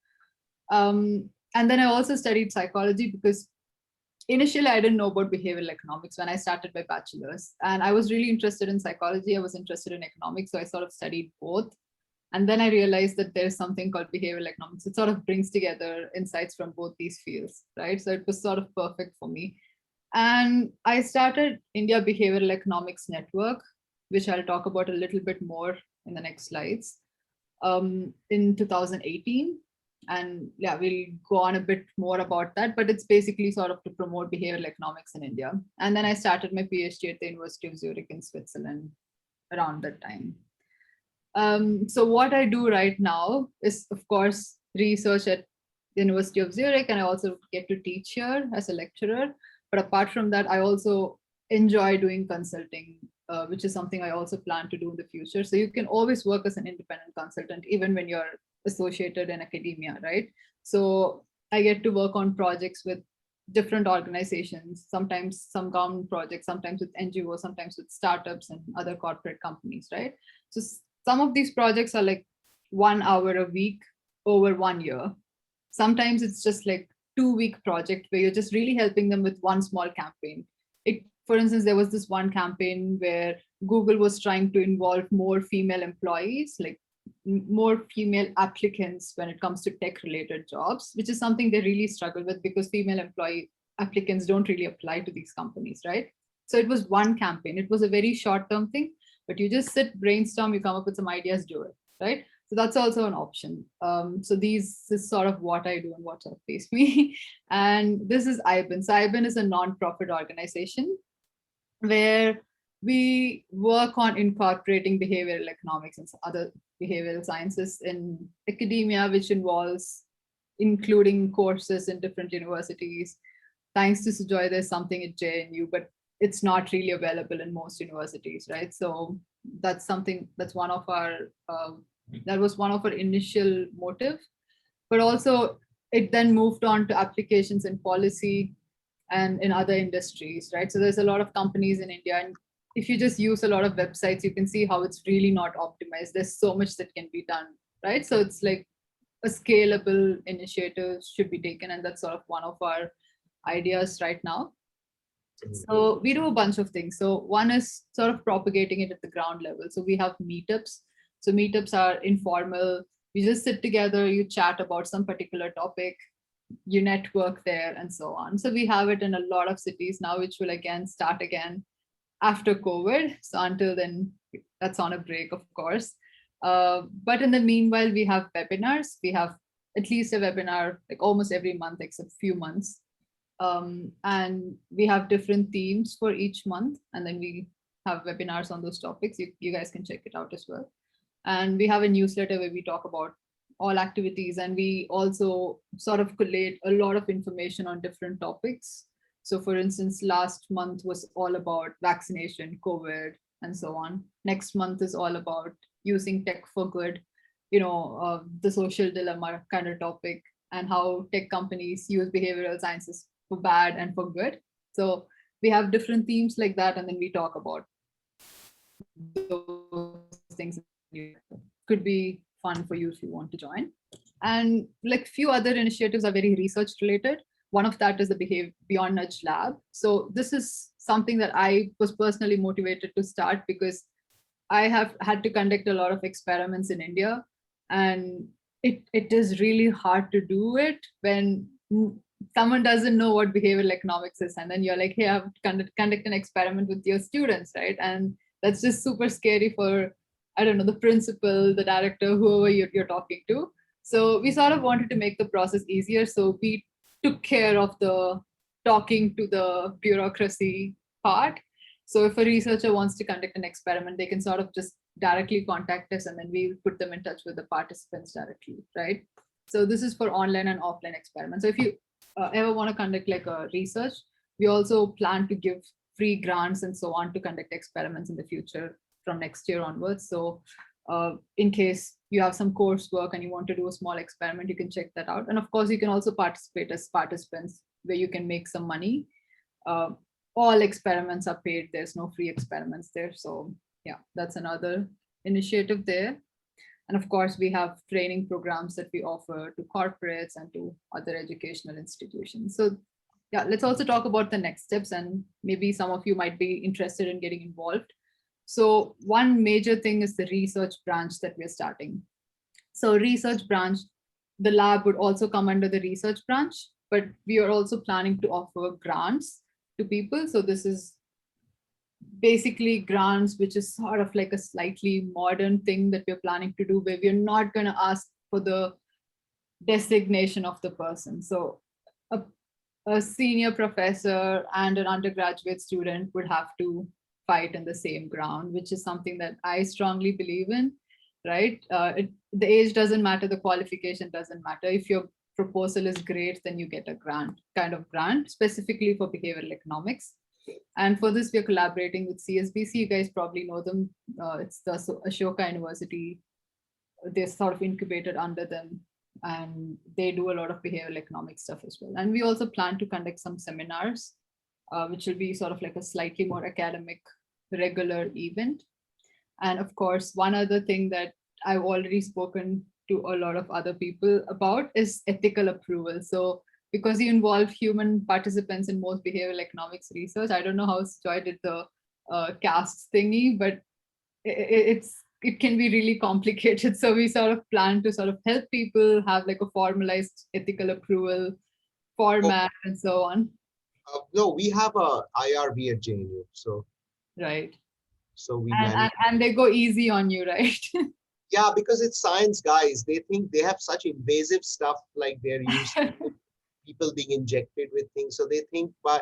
And then I also studied psychology because initially I didn't know about behavioral economics when I started my bachelor's, and I was really interested in psychology. I was interested in economics, so I sort of studied both. And then I realized that there's something called behavioral economics. It sort of brings together insights from both these fields, right? So it was sort of perfect for me. And I started India Behavioral Economics Network, which I'll talk about a little bit more in the next slides, in 2018. And yeah, we'll go on a bit more about that, but it's basically sort of to promote behavioral economics in India. And then I started my PhD at the University of Zurich in Switzerland around that time. So what I do right now is, of course, research at the University of Zurich, and I also get to teach here as a lecturer. But apart from that, I also enjoy doing consulting, which is something I also plan to do in the future. So you can always work as an independent consultant, even when you're associated in academia, right? So I get to work on projects with different organizations, sometimes some government projects, sometimes with NGOs, sometimes with startups and other corporate companies, right? So some of these projects are like 1 hour a week over 1 year. Sometimes it's just like 2-week project where you're just really helping them with one small campaign. For instance, there was this one campaign where Google was trying to involve more female employees, like more female applicants when it comes to tech related jobs, which is something they really struggle with because female employee applicants don't really apply to these companies, right? So it was one campaign. It was a very short term thing, but you just sit, brainstorm, you come up with some ideas, do it, right? So that's also an option. So this is sort of what I do and what sort of pays me. And this is IBIN. So IBIN is a non-profit organization where we work on incorporating behavioral economics and other behavioral sciences in academia, which involves including courses in different universities. Thanks to Sujoy, there's something at JNU, but it's not really available in most universities, right? So that's something that's one of our, that was one of our initial motive, but also it then moved on to applications in policy and in other industries, right? So there's a lot of companies in India, and if you just use a lot of websites, you can see how it's really not optimized. There's so much that can be done, right? So it's like a scalable initiative should be taken, and that's sort of one of our ideas right now. So we do a bunch of things. So one is sort of propagating it at the ground level. So we have meetups. So meetups are informal. You just sit together, you chat about some particular topic, you network there and so on. So we have it in a lot of cities now, which will again start again after COVID. So until then, that's on a break, of course. But in the meanwhile, we have webinars. We have at least a webinar like almost every month, except few months. And we have different themes for each month. And then we have webinars on those topics. You guys can check it out as well. And we have a newsletter where we talk about all activities. And we also sort of collate a lot of information on different topics. So for instance, last month was all about vaccination, COVID, and so on. Next month is all about using tech for good, the social dilemma kind of topic, and how tech companies use behavioral sciences for bad and for good. So we have different themes like that, and then we talk about those things. Could be fun for you if you want to join. And like few other initiatives are very research related. One of that is the Beyond Nudge Lab. So this is something that I was personally motivated to start because I have had to conduct a lot of experiments in India, and it is really hard to do it when someone doesn't know what behavioral economics is, and then you're like, hey, I have to conduct an experiment with your students, right? And that's just super scary for, I don't know, the principal, the director, whoever you're talking to. So we sort of wanted to make the process easier. So we took care of the talking to the bureaucracy part. So if a researcher wants to conduct an experiment, they can sort of just directly contact us, and then we'll put them in touch with the participants directly, right? So this is for online and offline experiments. So if you ever want to conduct like a research, we also plan to give free grants and so on to conduct experiments in the future from next year onwards. So in case you have some coursework and you want to do a small experiment, you can check that out. And of course, you can also participate as participants where you can make some money. All experiments are paid. There's no free experiments there. So yeah, that's another initiative there. And of course, we have training programs that we offer to corporates and to other educational institutions. So yeah, let's also talk about the next steps, and maybe some of you might be interested in getting involved. So one major thing is the research branch that we're starting. So research branch, the lab would also come under the research branch, but we are also planning to offer grants to people. So this is basically grants, which is sort of like a slightly modern thing that we're planning to do, where we're not going to ask for the designation of the person. So a senior professor and an undergraduate student would have to fight in the same ground, which is something that I strongly believe in, right? The age doesn't matter, the qualification doesn't matter. If your proposal is great, then you get a grant, kind of grant, specifically for behavioral economics. And for this, we're collaborating with CSBC. You guys probably know them. It's the Ashoka University. They're sort of incubated under them, and they do a lot of behavioral economic stuff as well. And we also plan to conduct some seminars, which will be sort of like a slightly more academic, regular event. And of course, one other thing that I've already spoken to a lot of other people about is ethical approval. So because you involve human participants in most behavioral economics research, I don't know how Sujoy did the caste thingy, but it can be really complicated. So we sort of plan to sort of help people have like a formalized ethical approval format and so on. No, we have a IRB at JNU, so Right. so we manage. And they go easy on you, right? Yeah, because it's science, guys. They think they have such invasive stuff, like they're used to people being injected with things. So they think by,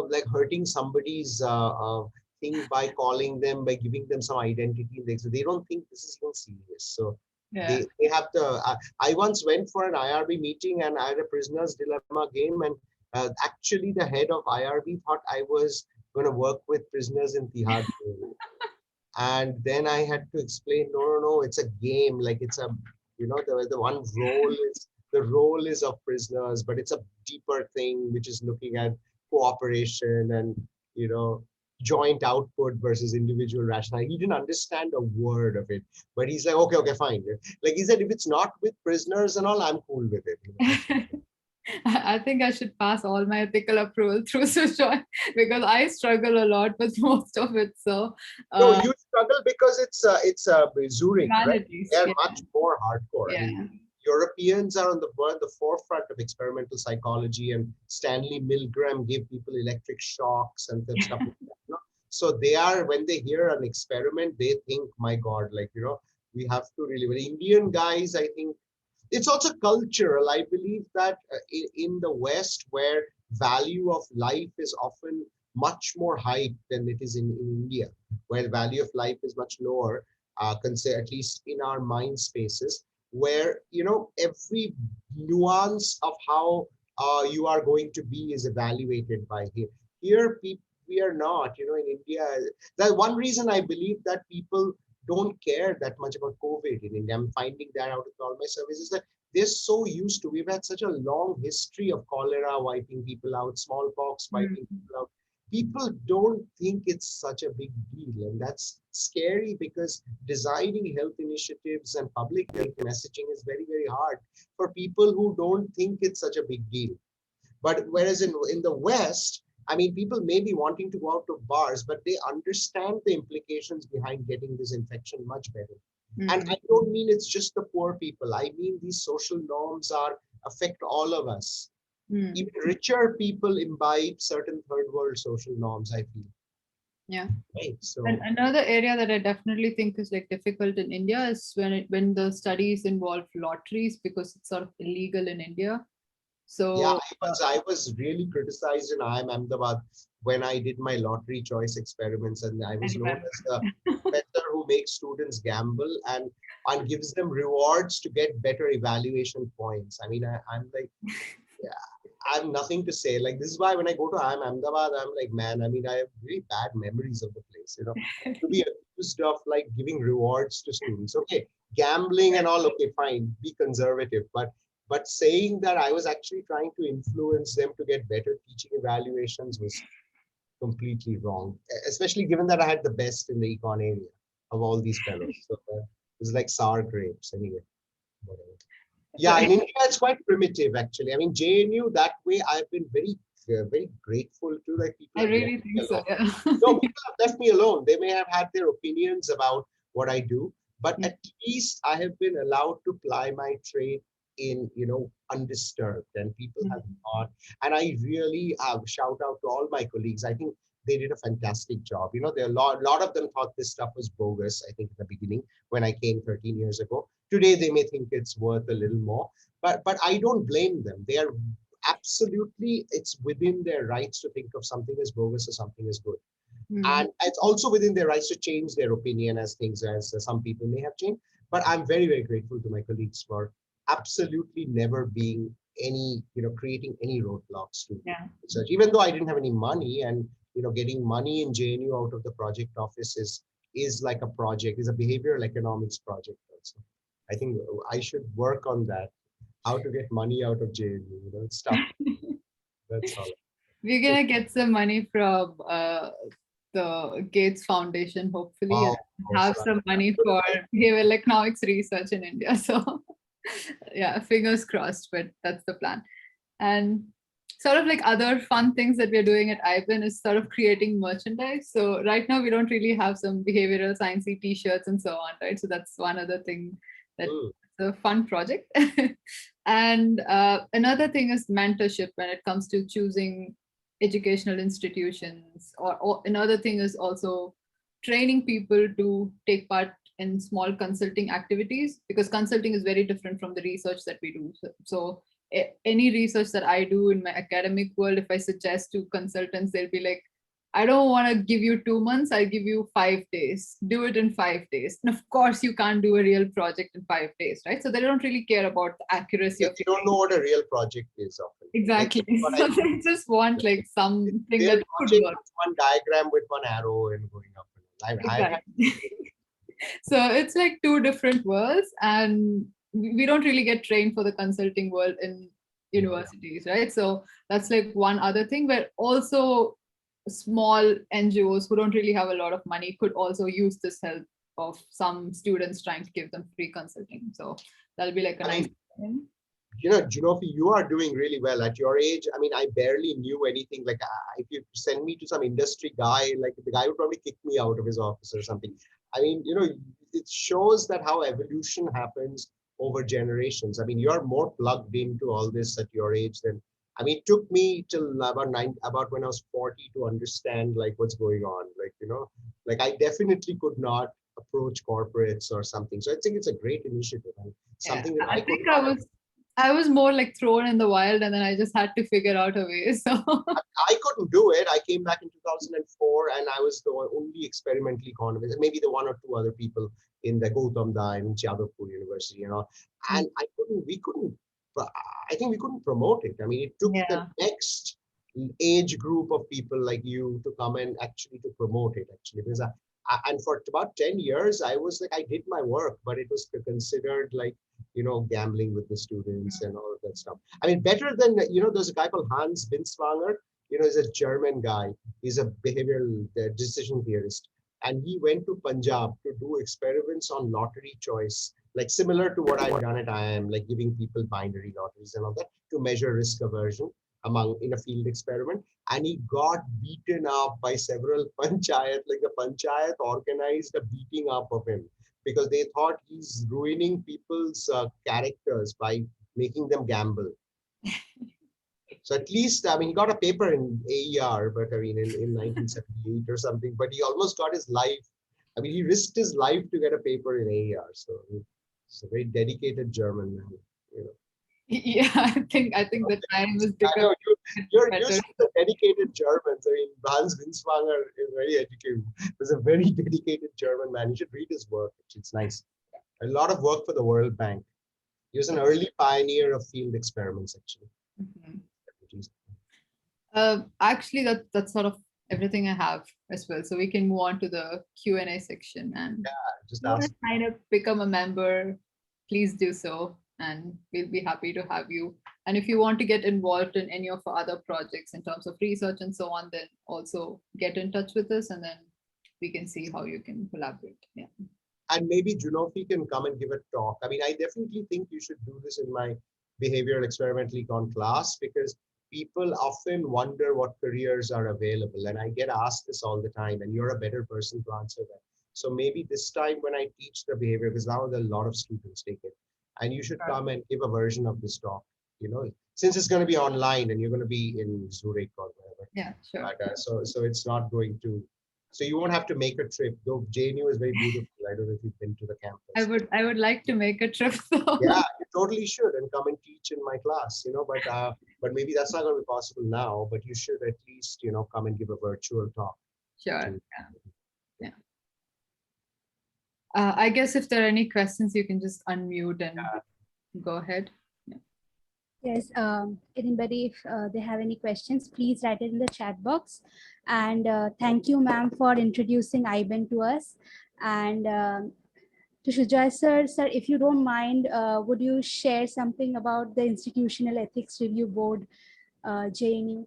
like hurting somebody's thing by calling them, by giving them some identity. So they don't think this is even serious. So Yeah. they have to. I once went for an IRB meeting and I had a prisoner's dilemma game, and actually the head of IRB thought I was going to work with prisoners in Tihar. And then I had to explain, no, it's a game. Like it's a, the one role is, the role is of prisoners, but it's a deeper thing, which is looking at cooperation and, joint output versus individual rationality. He didn't understand a word of it, but he's like, okay, fine. Like he said, if it's not with prisoners and all, I'm cool with it. I think I should pass all my ethical approval through Sujoy because I struggle a lot with most of it. So No, you struggle because it's Zurich, right? humanities, They're yeah. much more hardcore. I Yeah. mean, Europeans are on the forefront of experimental psychology, and Stanley Milgram gave people electric shocks and stuff like that. So they are, when they hear an experiment, they think, my God, like, we have to really, but Indian guys, I think, it's also cultural. I believe that in the West, where value of life is often much more hyped than it is in India, where value of life is much lower, at least in our mind spaces, where, every nuance of how you are going to be is evaluated by here. Here, we are not, in India. That one reason I believe that people don't care that much about COVID in India. I'm finding that out with all my surveys, is that they're so used to, we've had such a long history of cholera wiping people out, smallpox wiping people out. People don't think it's such a big deal. And that's scary, because designing health initiatives and public health messaging is very, very hard for people who don't think it's such a big deal. But whereas in the West, I mean, people may be wanting to go out to bars, but they understand the implications behind getting this infection much better. And I don't mean it's just the poor people. I mean, these social norms affect all of us. Even richer people imbibe certain third world social norms, I feel. Yeah. Right. So And another area that I definitely think is like difficult in India is when the studies involve lotteries, because it's sort of illegal in India. So yeah, I was really criticized in IIM Ahmedabad when I did my lottery choice experiments, and I was known as the professor who makes students gamble and gives them rewards to get better evaluation points. I mean, I'm like, yeah, I have nothing to say. Like, this is why when I go to IIM Ahmedabad, I'm like, man, I mean, I have really bad memories of the place, to be accused of like giving rewards to students. Okay, gambling and all, okay, fine, be conservative, but saying that I was actually trying to influence them to get better teaching evaluations was completely wrong, especially given that I had the best in the econ area of all these fellows. So it was like sour grapes anyway. Whatever. Yeah, in India, it's quite primitive, actually. I mean, JNU, that way, I've been very, very grateful to, like, people. I really think so. Yeah. No, people have left me alone. They may have had their opinions about what I do, but Mm. at least I have been allowed to ply my trade in, undisturbed, and people have not. And I really shout out to all my colleagues. I think they did a fantastic job. There are a lot of them thought this stuff was bogus, I think, in the beginning when I came 13 years ago. Today, they may think it's worth a little more, but I don't blame them. They are absolutely, it's within their rights to think of something as bogus or something as good. Mm. And it's also within their rights to change their opinion as things as some people may have changed. But I'm very, very grateful to my colleagues for absolutely never being any, creating any roadblocks to Yeah. research. Even though I didn't have any money, and getting money in JNU out of the project office is like a project, is a behavioral economics project also. I think I should work on that. How to get money out of JNU, it's tough. That's all. We're gonna get some money from the Gates Foundation, hopefully, Wow. and have some money for behavioral economics research in India. So, yeah, fingers crossed, but that's the plan. And sort of like other fun things that we're doing at IBIN is sort of creating merchandise. So right now we don't really have some behavioral sciencey t-shirts and so on, right? So that's one other thing that's a fun project. And another thing is mentorship when it comes to choosing educational institutions, or another thing is also training people to take part in small consulting activities, because consulting is very different from the research that we do. So any research that I do in my academic world, if I suggest to consultants, they'll be like, I don't want to give you 2 months, I'll give you 5 days. Do it in 5 days. And of course, you can't do a real project in 5 days, right? So they don't really care about the accuracy of You don't know what a real project is often. Exactly. So they just want like something real that could project work. with one diagram with one arrow and going up. Exactly. So it's like two different worlds, and we don't really get trained for the consulting world in universities, right? So that's like one other thing where also small NGOs who don't really have a lot of money could also use this help of some students trying to give them free consulting. So that'll be like a nice thing. Junofy, you are doing really well at your age. I mean, I barely knew anything. Like, if you send me to some industry guy, like the guy would probably kick me out of his office or something. I mean, it shows that how evolution happens over generations. I mean, you're more plugged into all this at your age than, I mean, it took me till about when I was 40 to understand like what's going on. Like I definitely could not approach corporates or something. So I think it's a great initiative and something that I think I was more like thrown in the wild, and then I just had to figure out a way. So I couldn't do it. I came back in 2004 and I was the only experimental economist, maybe the one or two other people in the Gautam Da in Jadavpur University, and I think we couldn't promote it. I mean, it took the next age group of people like you to come and actually to promote it actually, because and for about 10 years, I was like, I did my work, but it was considered like, gambling with the students and all of that stuff. I mean, better than, there's a guy called Hans Binswanger, he's a German guy. He's a behavioral decision theorist. And he went to Punjab to do experiments on lottery choice, like similar to what I've done at IIM, like giving people binary lotteries and all that to measure risk aversion in a field experiment. And he got beaten up by several panchayat, like the panchayat organized a beating up of him because they thought he's ruining people's characters by making them gamble. So at least, I mean, he got a paper in AER, but I mean, in 1978 or something, but he almost got his life. I mean, he risked his life to get a paper in AER. So it's a very dedicated German man, Yeah, I think the time is becoming. I know you're used to the dedicated Germans. I mean, Hans Binswanger is very educated. He's a very dedicated German man. You should read his work. It's nice. A lot of work for the World Bank. He was an early pioneer of field experiments, actually. Actually, that's sort of everything I have as well. So we can move on to the Q&A section, and just if you want ask. to sign up, become a member, please do so, and we'll be happy to have you. And if you want to get involved in any of our other projects in terms of research and so on, then also get in touch with us, and then we can see how you can collaborate. Yeah. And maybe Junofy can come and give a talk. I mean, I definitely think you should do this in my behavioral experimental econ class, because people often wonder what careers are available. And I get asked this all the time, and you're a better person to answer that. So maybe this time when I teach the behavior, because now there are a lot of students take it, and you should Sure. come and give a version of this talk, since it's going to be online and you're going to be in Zurich or wherever. Yeah, sure. But, so it's not going to, so you won't have to make a trip, though JNU is very beautiful. I don't know if you've been to the campus. I would like to make a trip though. Yeah, you totally should, and come and teach in my class, but maybe that's not going to be possible now, but you should at least, come and give a virtual talk. Sure. to- Yeah. I guess if there are any questions, you can just unmute and go ahead. Yes, anybody, if they have any questions, please write it in the chat box. And thank you, ma'am, for introducing IBAN to us. And to Sujoy sir, if you don't mind, would you share something about the Institutional Ethics Review Board, JNU?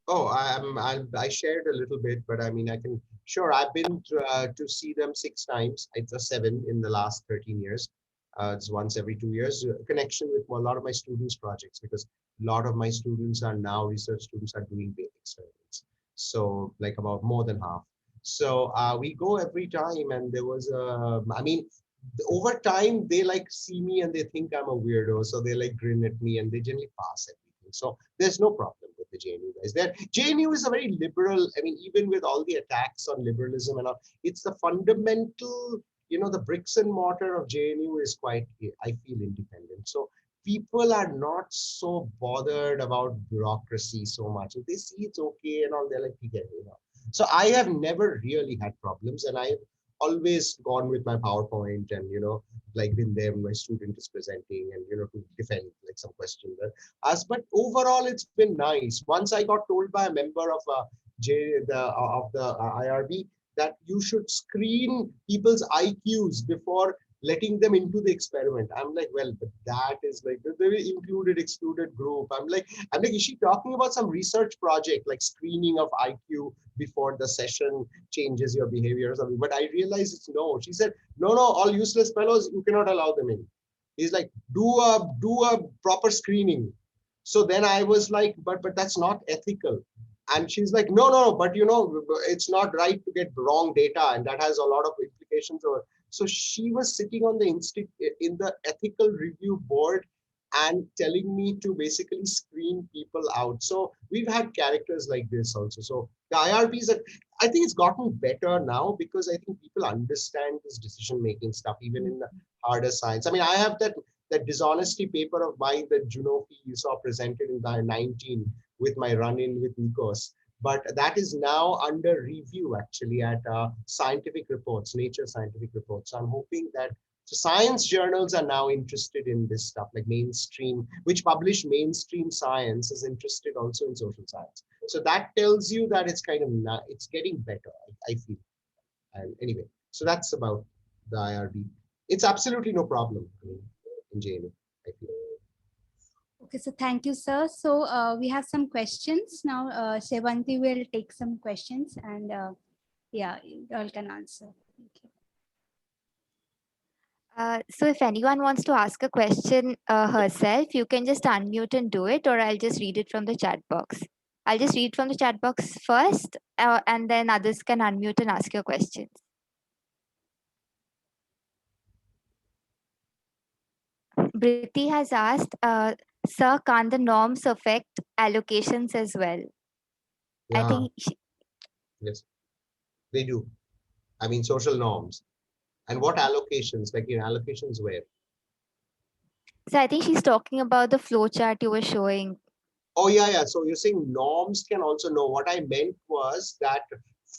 Oh, I shared a little bit, but I mean, sure, I've been to see them 6 times. It's a 7 in the last 13 years. It's once every 2 years. Connection with a lot of my students' projects, because a lot of my students are now, research students are doing big experiments. So like about more than half. So we go every time, and there was I mean, over time, they like see me and they think I'm a weirdo. So they like grin at me and they generally pass everything. So there's no problem with the JNU guys. JNU is a very liberal, I mean, even with all the attacks on liberalism and all, it's the fundamental, the bricks and mortar of JNU is quite, I feel, independent. So people are not so bothered about bureaucracy so much. If they see it's okay and all, they're like, So I have never really had problems, and I've always gone with my PowerPoint and, like been there when my student is presenting and, to defend like some question that asked. But overall, it's been nice. Once I got told by a member of the IRB that you should screen people's IQs before letting them into the experiment. I'm like, well, but that is like the included, excluded group. I'm like, is she talking about some research project, like screening of IQ before the session changes your behavior or something? But I realized it's no. She said, no, all useless fellows, you cannot allow them in. He's like, do a proper screening. So then I was like, but that's not ethical. And she's like, no, but it's not right to get wrong data, and that has a lot of implications. So she was sitting on in the ethical review board and telling me to basically screen people out. So we've had characters like this also. So the IRBs, I think it's gotten better now, because I think people understand this decision-making stuff, even in the harder science. I mean, I have that dishonesty paper of mine that Junofy you saw presented in 19 with my run-in with Nikos. But that is now under review actually at scientific reports, Nature scientific reports. So I'm hoping that science journals are now interested in this stuff, like mainstream, which publish mainstream science, is interested also in social science. So that tells you that it's kind of, it's getting better, I feel. And anyway, so that's about the IRB. It's absolutely no problem in JNU, I feel. Okay, so thank you, sir. So we have some questions now. Shevanti will take some questions, and yeah, you all can answer. Thank you. So if anyone wants to ask a question herself, you can just unmute and do it, or I'll just read it from the chat box. I'll just read from the chat box first, and then others can unmute and ask your questions. Briti has asked, sir, can't the norms affect allocations as well? I Yeah, think yes, they do. I mean, social norms. And what allocations, like in allocations where? so. I think she's talking about the flow chart you were showing. Oh, yeah. So you're saying norms can also know. What I meant was that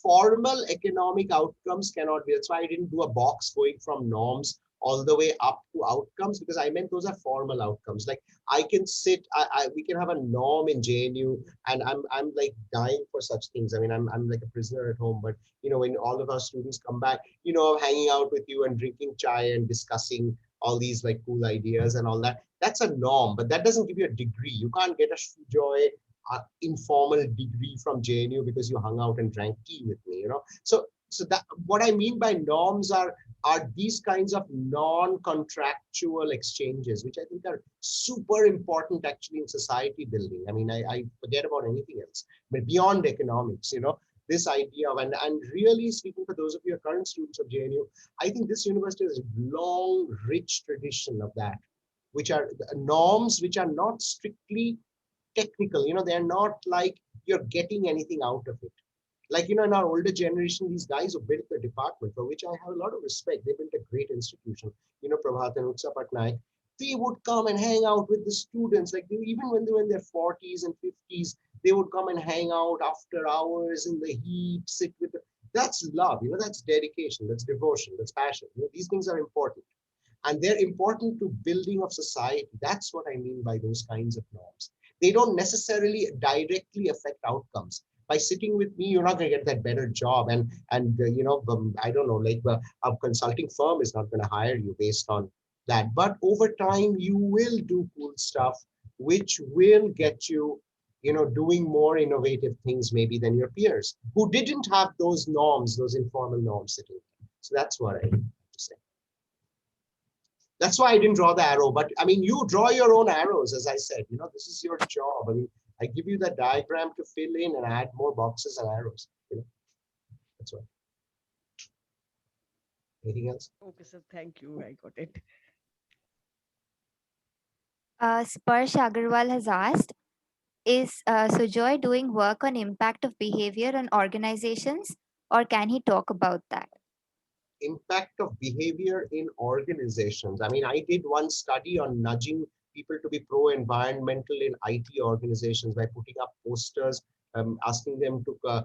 formal economic outcomes cannot be. That's why I didn't do a box going from norms all the way up to outcomes, because I meant those are formal outcomes. Like I can sit, we can have a norm in JNU, and I'm like dying for such things. I mean, I'm like a prisoner at home, but when all of our students come back, hanging out with you and drinking chai and discussing all these like cool ideas and all that. That's a norm, but that doesn't give you a degree. You can't get a Sujoy informal degree from JNU because you hung out and drank tea with me, So that what I mean by norms are these kinds of non-contractual exchanges, which I think are super important actually in society building. I mean, I forget about anything else, but beyond economics, this idea of, and really speaking for those of you who are current students of JNU, I think this university has a long, rich tradition of that, which are norms which are not strictly technical. They're not like you're getting anything out of it. Like, in our older generation, these guys who built the department, for which I have a lot of respect, they built a great institution, Prabhat and Utsa Patnaik, they would come and hang out with the students, like even when they were in their 40s and 50s, they would come and hang out after hours in the heat, sit with them. That's love, that's dedication, that's devotion, that's passion. These things are important. And they're important to building of society. That's what I mean by those kinds of norms. They don't necessarily directly affect outcomes. By sitting with me, you're not going to get that better job. And I don't know, like a consulting firm is not going to hire you based on that. But over time, you will do cool stuff, which will get you, doing more innovative things maybe than your peers who didn't have those norms, those informal norms sitting. So that's what I have to say. That's why I didn't draw the arrow, but I mean, you draw your own arrows, as I said, this is your job. I mean, I give you the diagram to fill in and add more boxes and arrows. That's all. Anything else? Okay, sir. Thank you. I got it. Sparsh Agarwal has asked, is Sujoy doing work on impact of behavior on organizations, or can he talk about that? Impact of behavior in organizations. I mean, I did one study on nudging people to be pro-environmental in IT organizations by putting up posters, asking them to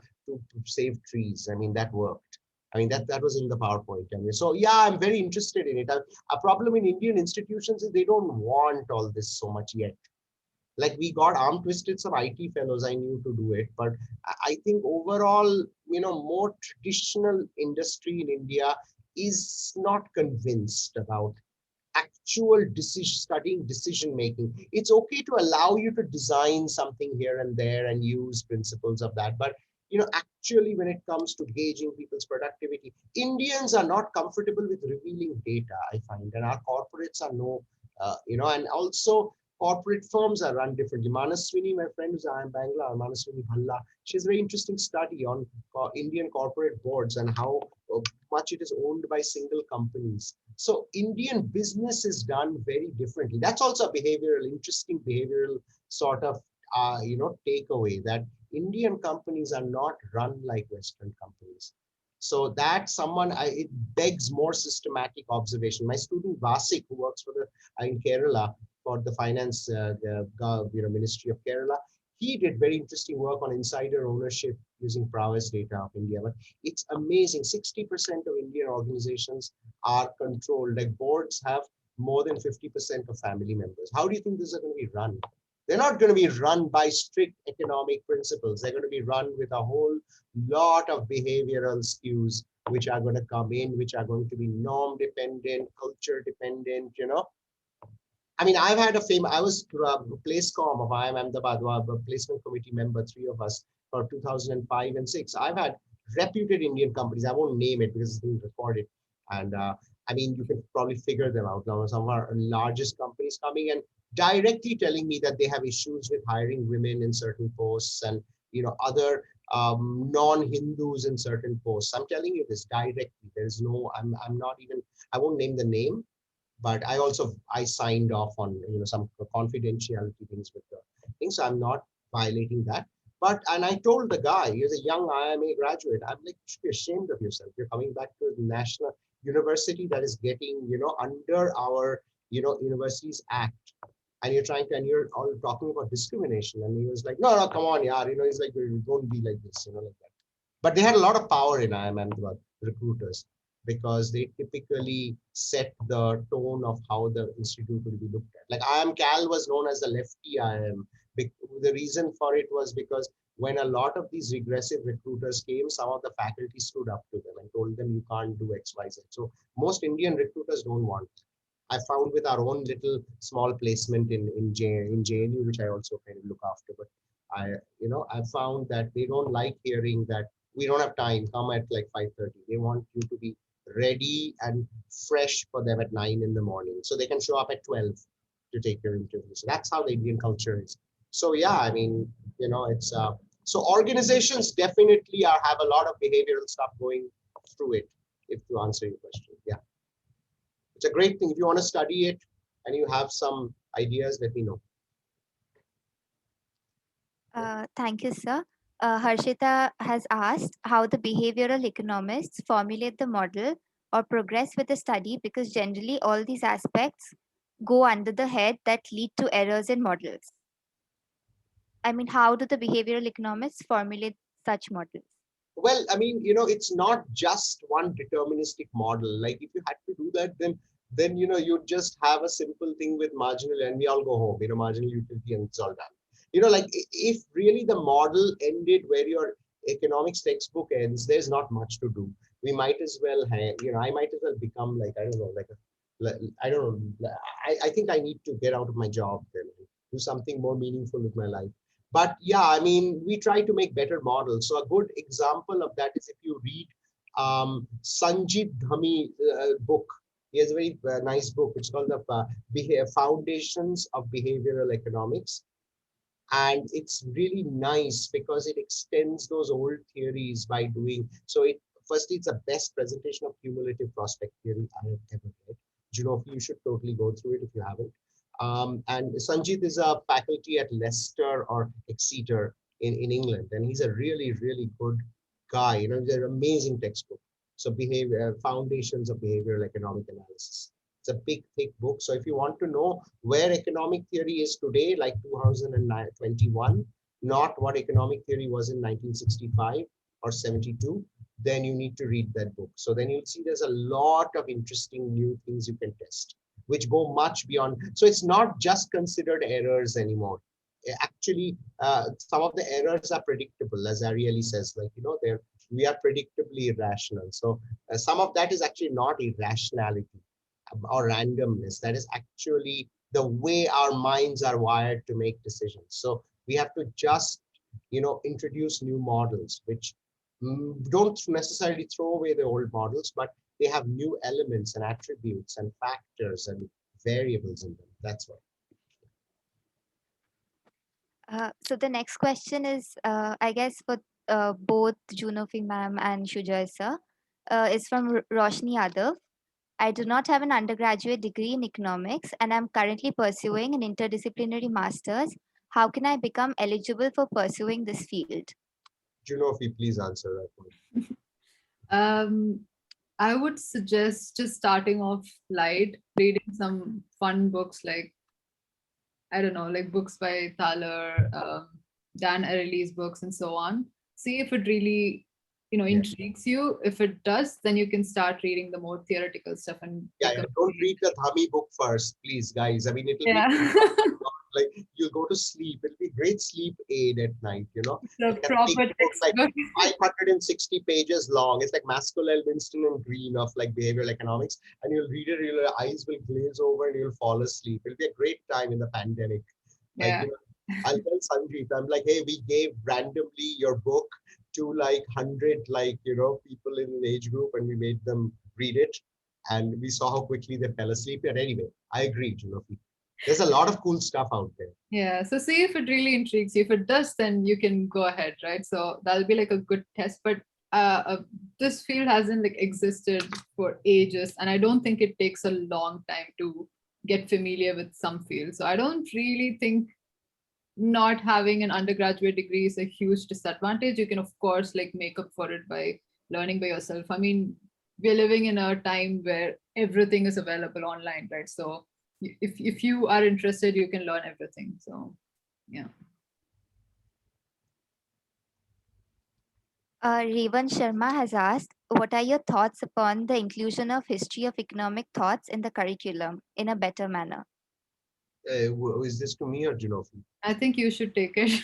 save trees. I mean, that worked. I mean, that was in the PowerPoint. I mean, so yeah, I'm very interested in it. A problem in Indian institutions is they don't want all this so much yet. Like, we got arm twisted some IT fellows I knew to do it, but I think overall, more traditional industry in India is not convinced about actual studying decision making. It's okay to allow you to design something here and there and use principles of that, but actually, when it comes to gauging people's productivity, Indians are not comfortable with revealing data, I find, and our corporates are and also corporate firms are run differently. Manaswini, my friend who's in Bangalore, Manaswini Bhalla, she has a very interesting study on Indian corporate boards and how much it is owned by single companies. So Indian business is done very differently. That's also a interesting behavioral sort of, takeaway, that Indian companies are not run like Western companies. So that it begs more systematic observation. My student Vasik, who works in Kerala, for the finance Ministry of Kerala, he did very interesting work on insider ownership using prowess data of India. But it's amazing, 60% of Indian organizations are controlled, like boards have more than 50% of family members. How do you think this is going to be run? They're not going to be run by strict economic principles. They're going to be run with a whole lot of behavioral skews, which are going to come in, which are going to be norm dependent, culture dependent, I mean, I've had I was PlaceCom of IIM Ahmedabad, a placement committee member, 3 of us, for 2005 and 6. I've had reputed Indian companies. I won't name it because it's being recorded. And I mean, you can probably figure them out. Now, some of our largest companies coming and directly telling me that they have issues with hiring women in certain posts and, other non-Hindus in certain posts. I'm telling you this directly. There's no, I'm not even, I won't name the name. But I signed off on some confidentiality things with the things. So I'm not violating that. And I told the guy, he's a young IMA graduate, I'm like, you should be ashamed of yourself. You're coming back to a national university that is getting, under our, Universities Act. And and you're all talking about discrimination. And he was like, no, come on, yaar. He's like, don't be like this, like that. But they had a lot of power in IIM Ahmedabad, recruiters, because they typically set the tone of how the institute will be looked at. Like IIM Cal was known as the lefty IIM. The reason for it was because when a lot of these regressive recruiters came, some of the faculty stood up to them and told them you can't do X, Y, Z. So most Indian recruiters don't want that. I found with our own little small placement in JNU, which I also kind of look after, but I found that they don't like hearing that we don't have time, come at like 5:30. They want you to be ready and fresh for them at 9 in the morning. So they can show up at 12 to take your interview. So that's how the Indian culture is. So yeah, I mean, it's So organizations definitely have a lot of behavioral stuff going through it, if to answer your question. Yeah. It's a great thing. If you want to study it and you have some ideas, let me know. Thank you, sir. Harshita has asked how the behavioral economists formulate the model or progress with the study, because generally all these aspects go under the head that lead to errors in models. I mean, how do the behavioral economists formulate such models? Well, I mean, it's not just one deterministic model. Like if you had to do that, then you just have a simple thing with marginal and we all go home, marginal utility and it's all done. Like if really the model ended where your economics textbook ends, there's not much to do. We might as well have, I might as well become like, I don't know, I don't know. I think I need to get out of my job then, do something more meaningful with my life. But yeah, I mean, we try to make better models. So a good example of that is if you read Sanjit Dhami book. He has a very nice book, which is called the Foundations of Behavioral Economics. And it's really nice because it extends those old theories by doing, so firstly, it's the best presentation of cumulative prospect theory I have ever read. Junofy, you should totally go through it if you haven't. And Sanjit is a faculty at Leicester or Exeter in England, and he's a really, really good guy. It's an amazing textbook. So Foundations of Behavioral Economic Analysis. It's a big, thick book. So if you want to know where economic theory is today, like 2021, not what economic theory was in 1965 or 72, then you need to read that book. So then you'll see there's a lot of interesting new things you can test, which go much beyond. So it's not just considered errors anymore. Actually, some of the errors are predictable, as Ariely says, like, we are predictably irrational. So some of that is actually not irrationality or randomness. That is actually the way our minds are wired to make decisions. So we have to just, introduce new models, which don't necessarily throw away the old models, but they have new elements and attributes and factors and variables in them. That's what. So the next question is, I guess, for both Junofy ma'am and Sujoy sir, is from Roshni Yadav. I do not have an undergraduate degree in economics and I'm currently pursuing an interdisciplinary master's. How can I become eligible for pursuing this field? Junofy, please answer that one. I would suggest just starting off light, reading some fun books like, I don't know, like books by Thaler, Dan Ariely's books and so on. See if it really, intrigues you. If it does, then you can start reading the more theoretical stuff and Don't read the Dhami book first, please, guys. I mean, it'll be like you'll go to sleep. It'll be great sleep aid at night, The proper book, like textbook. 560 pages long. It's like Mascolell, Winston and Green of like behavioral economics. And you'll read it, your eyes will glaze over and you'll fall asleep. It'll be a great time in the pandemic. Like, Yeah. I'll tell Sanjeev, I'm like, hey, we gave randomly your book to like 100, like, people in an age group and we made them read it. And we saw how quickly they fell asleep. And anyway, I agree, there's a lot of cool stuff out there. Yeah. So see if it really intrigues you. If it does, then you can go ahead, right? So that'll be like a good test. But this field hasn't like existed for ages, and I don't think it takes a long time to get familiar with some fields. So I don't really think not having an undergraduate degree is a huge disadvantage. You can of course like make up for it by learning by yourself. I mean, we're living in a time where everything is available online, right? So if you are interested, you can learn everything. So yeah. Revan Sharma has asked, what are your thoughts upon the inclusion of history of economic thoughts in the curriculum in a better manner? Is this to me or Junofy? I think you should take it.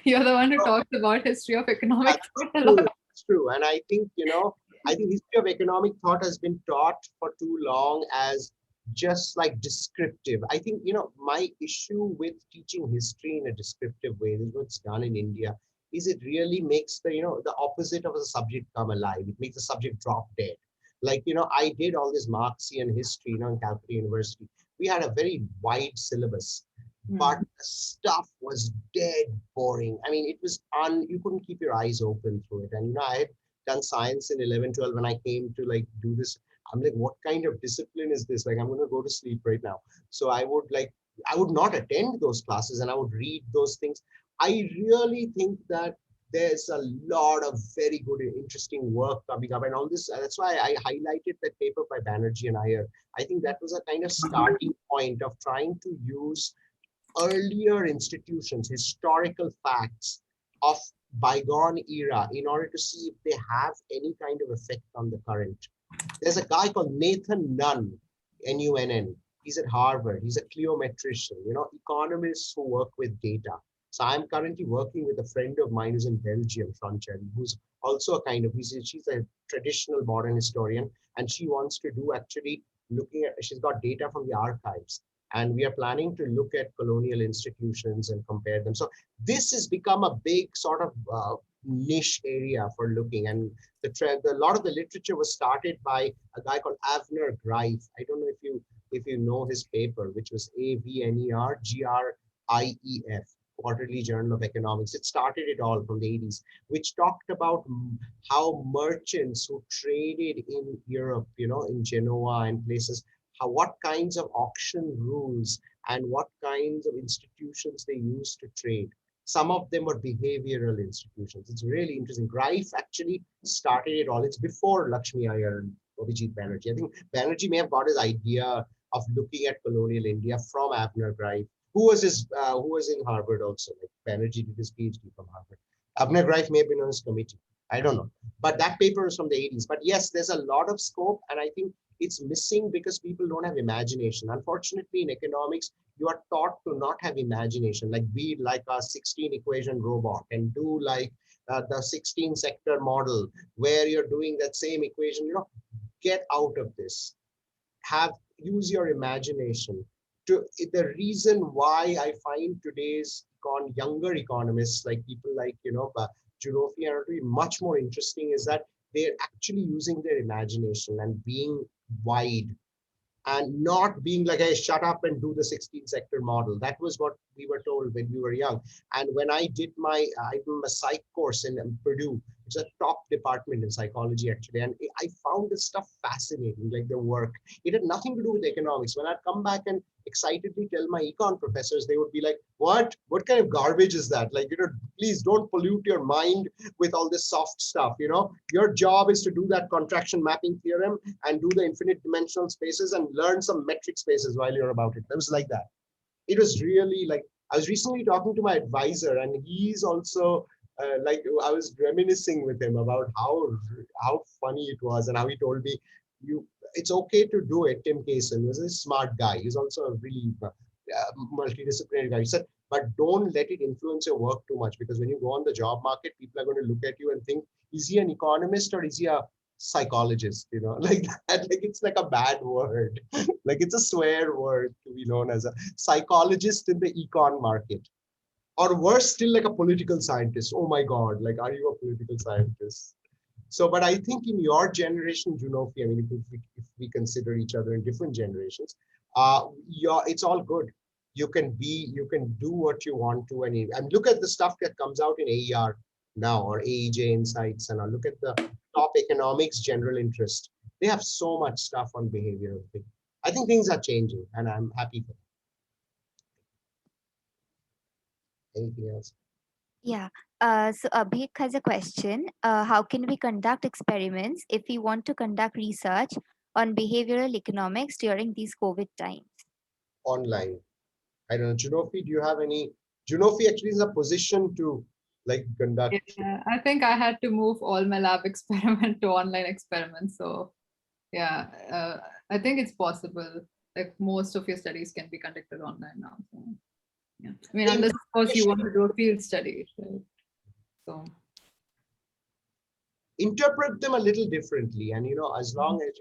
You're the one who talks about history of economics a lot. It's true. And I think, history of economic thought has been taught for too long as just like descriptive. I think, my issue with teaching history in a descriptive way, this is what's done in India, is it really makes the opposite of the subject come alive. It makes the subject drop dead. Like, I did all this Marxian history, in Calcutta University. We had a very wide syllabus. but the stuff was dead boring. I mean, it was you couldn't keep your eyes open through it. And, I had done science in 11, 12 when I came to like do this. I'm like, what kind of discipline is this? Like, I'm going to go to sleep right now. So I would not attend those classes and I would read those things. I really think that there's a lot of very good, interesting work coming up, and all this. That's why I highlighted that paper by Banerjee and Iyer. I think that was a kind of starting point of trying to use earlier institutions, historical facts of bygone era in order to see if they have any kind of effect on the current. There's a guy called Nathan Nunn, Nunn. He's at Harvard. He's a cliometrician, economists who work with data. So I'm currently working with a friend of mine who's in Belgium, Franchel, who's also a kind of, she's a traditional modern historian, and she wants to do actually she's got data from the archives. And we are planning to look at colonial institutions and compare them. So this has become a big sort of niche area for looking. And a lot of the literature was started by a guy called Avner Greif. I don't know if you know his paper, which was AVNER GRIEF, Quarterly Journal of Economics. It started it all from the 80s, which talked about how merchants who traded in Europe, in Genoa and places, what kinds of auction rules and what kinds of institutions they used to trade. Some of them were behavioral institutions. It's really interesting. Greif actually started it all. It's before Lakshmi Iyer and Abhijit Banerjee. I think Banerjee may have got his idea of looking at colonial India from Avner Greif, who was in Harvard also. Like Banerjee did his PhD from Harvard. Avner Greif may have been on his committee. I don't know. But that paper is from the 80s. But yes, there's a lot of scope, and I think it's missing because people don't have imagination. Unfortunately, in economics, you are taught to not have imagination, like be like a 16 equation robot and do like the 16 sector model where you're doing that same equation. Get out of this. Use your imagination. The reason why I find today's younger economists, like people like Junofy Anto, much more interesting is that they're actually using their imagination and being wide and not being like, hey, shut up and do the 16 sector model. That was what we were told when we were young. And when I did my psych course in Purdue, it's a top department in psychology actually, and I found this stuff fascinating, like the work. It had nothing to do with economics. When I'd come back and excitedly tell my econ professors, they would be like, what kind of garbage is that? Like, please don't pollute your mind with all this soft stuff. Your job is to do that contraction mapping theorem and do the infinite dimensional spaces and learn some metric spaces while you're about it. It was like that. It was really like, I was recently talking to my advisor, and he's also like, I was reminiscing with him about how funny it was and how he told me, it's okay to do it. Tim Kaysen was a smart guy. He's also a really multidisciplinary guy. He said, but don't let it influence your work too much, because when you go on the job market, people are going to look at you and think, is he an economist or is he a psychologist? Like that. Like, it's like a bad word. Like, it's a swear word to be known as a psychologist in the econ market. Or worse still, like a political scientist. Oh my God, like, are you a political scientist? So, but I think in your generation, Junofy, I mean, if we consider each other in different generations, it's all good. You can do what you want to, and look at the stuff that comes out in AER now, or AEJ Insights, and look at the top economics general interest. They have so much stuff on behavioral things. I think things are changing, and I'm happy for that. Anything else? Yeah. So Abhik has a question. How can we conduct experiments if we want to conduct research on behavioral economics during these COVID times? Online. I don't know. Junofy, do you have any? Junofy actually is a position to like conduct. Yeah, I think I had to move all my lab experiment to online experiments. So yeah, I think it's possible. Like, most of your studies can be conducted online now. So, yeah. I mean, unless of course you want to do a field study, right? So interpret them a little differently, and as long as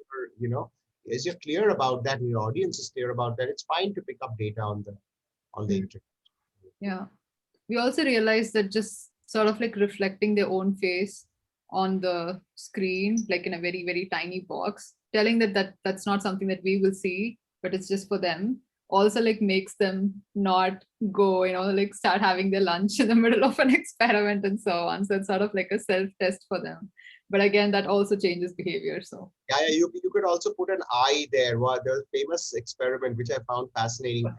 as you're clear about that and your audience is clear about that, it's fine to pick up data on the internet. Yeah, we also realized that just sort of like reflecting their own face on the screen, like in a very, very tiny box, telling that's not something that we will see, but it's just for them, also like makes them not go, like start having their lunch in the middle of an experiment and so on. So it's sort of like a self-test for them. But again, that also changes behavior. So yeah, you could also put an eye there. Well, there's a famous experiment which I found fascinating,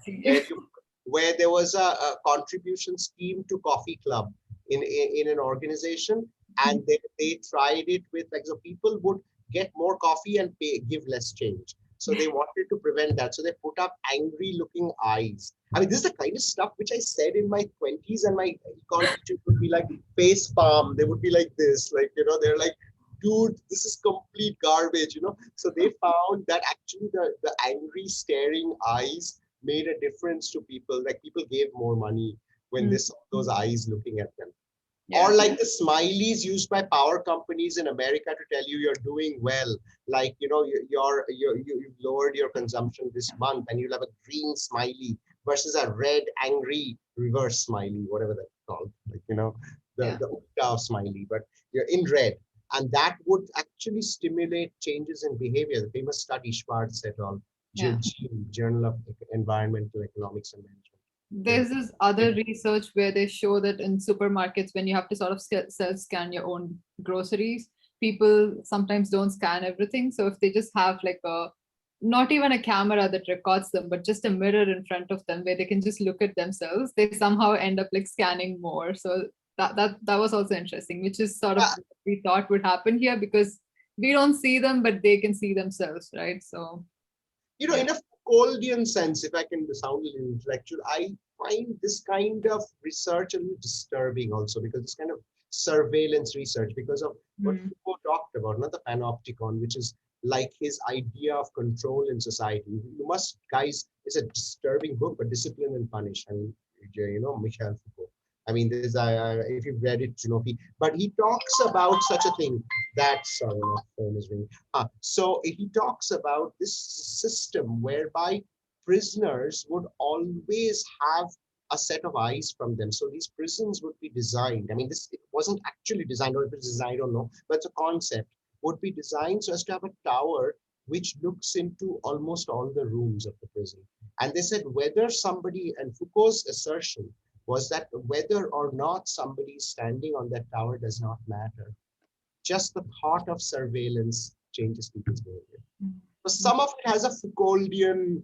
where there was a contribution scheme to coffee club in an organization, and they tried it with, like, so people would get more coffee and give less change. So they wanted to prevent that. So they put up angry looking eyes. I mean, this is the kind of stuff which I said in my 20s, and my econ teacher would be like face palm. They would be like this, like, they're like, dude, this is complete garbage, So they found that actually the angry staring eyes made a difference to people. Like, people gave more money when they saw those eyes looking at them. Yeah. Or like the smileys used by power companies in America to tell you you're doing well. Like, you've lowered your consumption this month, and you'll have a green smiley versus a red, angry reverse smiley, whatever that's called. Like, the Uta smiley, but you're in red. And that would actually stimulate changes in behavior. The famous study, Schwartz et al., Journal of Environmental Economics and Management. There's this other research where they show that in supermarkets, when you have to sort of self-scan your own groceries, people sometimes don't scan everything. So if they just have like not even a camera that records them, but just a mirror in front of them where they can just look at themselves, they somehow end up like scanning more. So that was also interesting, which is sort of what we thought would happen here, because we don't see them, but they can see themselves, right? So, in a Foucauldian sense, if I can sound a little intellectual, I find this kind of research a little disturbing also, because it's kind of surveillance research, because of what Foucault talked about, not the panopticon, which is like his idea of control in society. You must, guys, it's a disturbing book, but Discipline and Punish. I mean, Michel Foucault. I mean, there's if you've read it, Junofy, but he talks about such a thing that, sorry, my phone is ringing. So he talks about this system whereby prisoners would always have a set of eyes from them. So these prisons would be designed. I mean, it wasn't actually designed, or if it's designed, I don't know, but it's a concept, would be designed so as to have a tower which looks into almost all the rooms of the prison. And they said whether somebody, and Foucault's assertion was that whether or not somebody is standing on that tower does not matter. Just the thought of surveillance changes people's behavior. But some of it has a Foucauldian,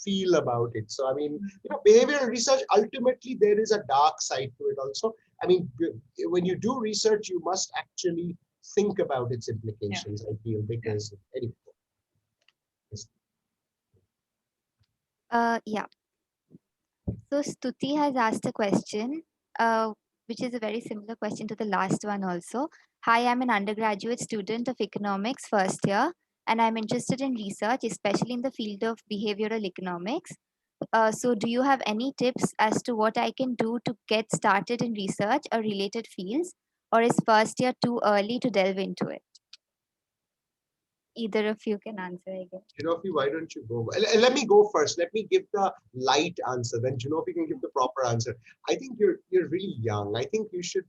feel about it. So, I mean, behavioral research, ultimately, there is a dark side to it also. I mean, when you do research, you must actually think about its implications, I feel, because anyway. Yeah. So Stuti has asked a question, which is a very similar question to the last one also. Hi, I'm an undergraduate student of economics first year, and I'm interested in research, especially in the field of behavioral economics. So do you have any tips as to what I can do to get started in research or related fields, or is first year too early to delve into it? Either of you can answer, I guess. Junofy, why don't you go? Let me go first. Let me give the light answer. Then Junofy can give the proper answer. I think you're really young. I think you should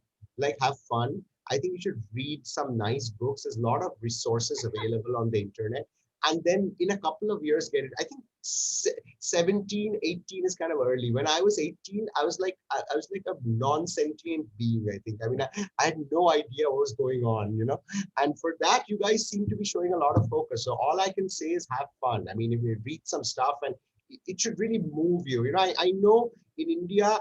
have fun. I think you should read some nice books. There's a lot of resources available on the internet. And then in a couple of years, get it. I think 17, 18 is kind of early. When I was 18, I was like a non-sentient being, I think. I mean, I had no idea what was going on, And for that, you guys seem to be showing a lot of focus. So all I can say is have fun. I mean, if you read some stuff, and it should really move you. I know in India,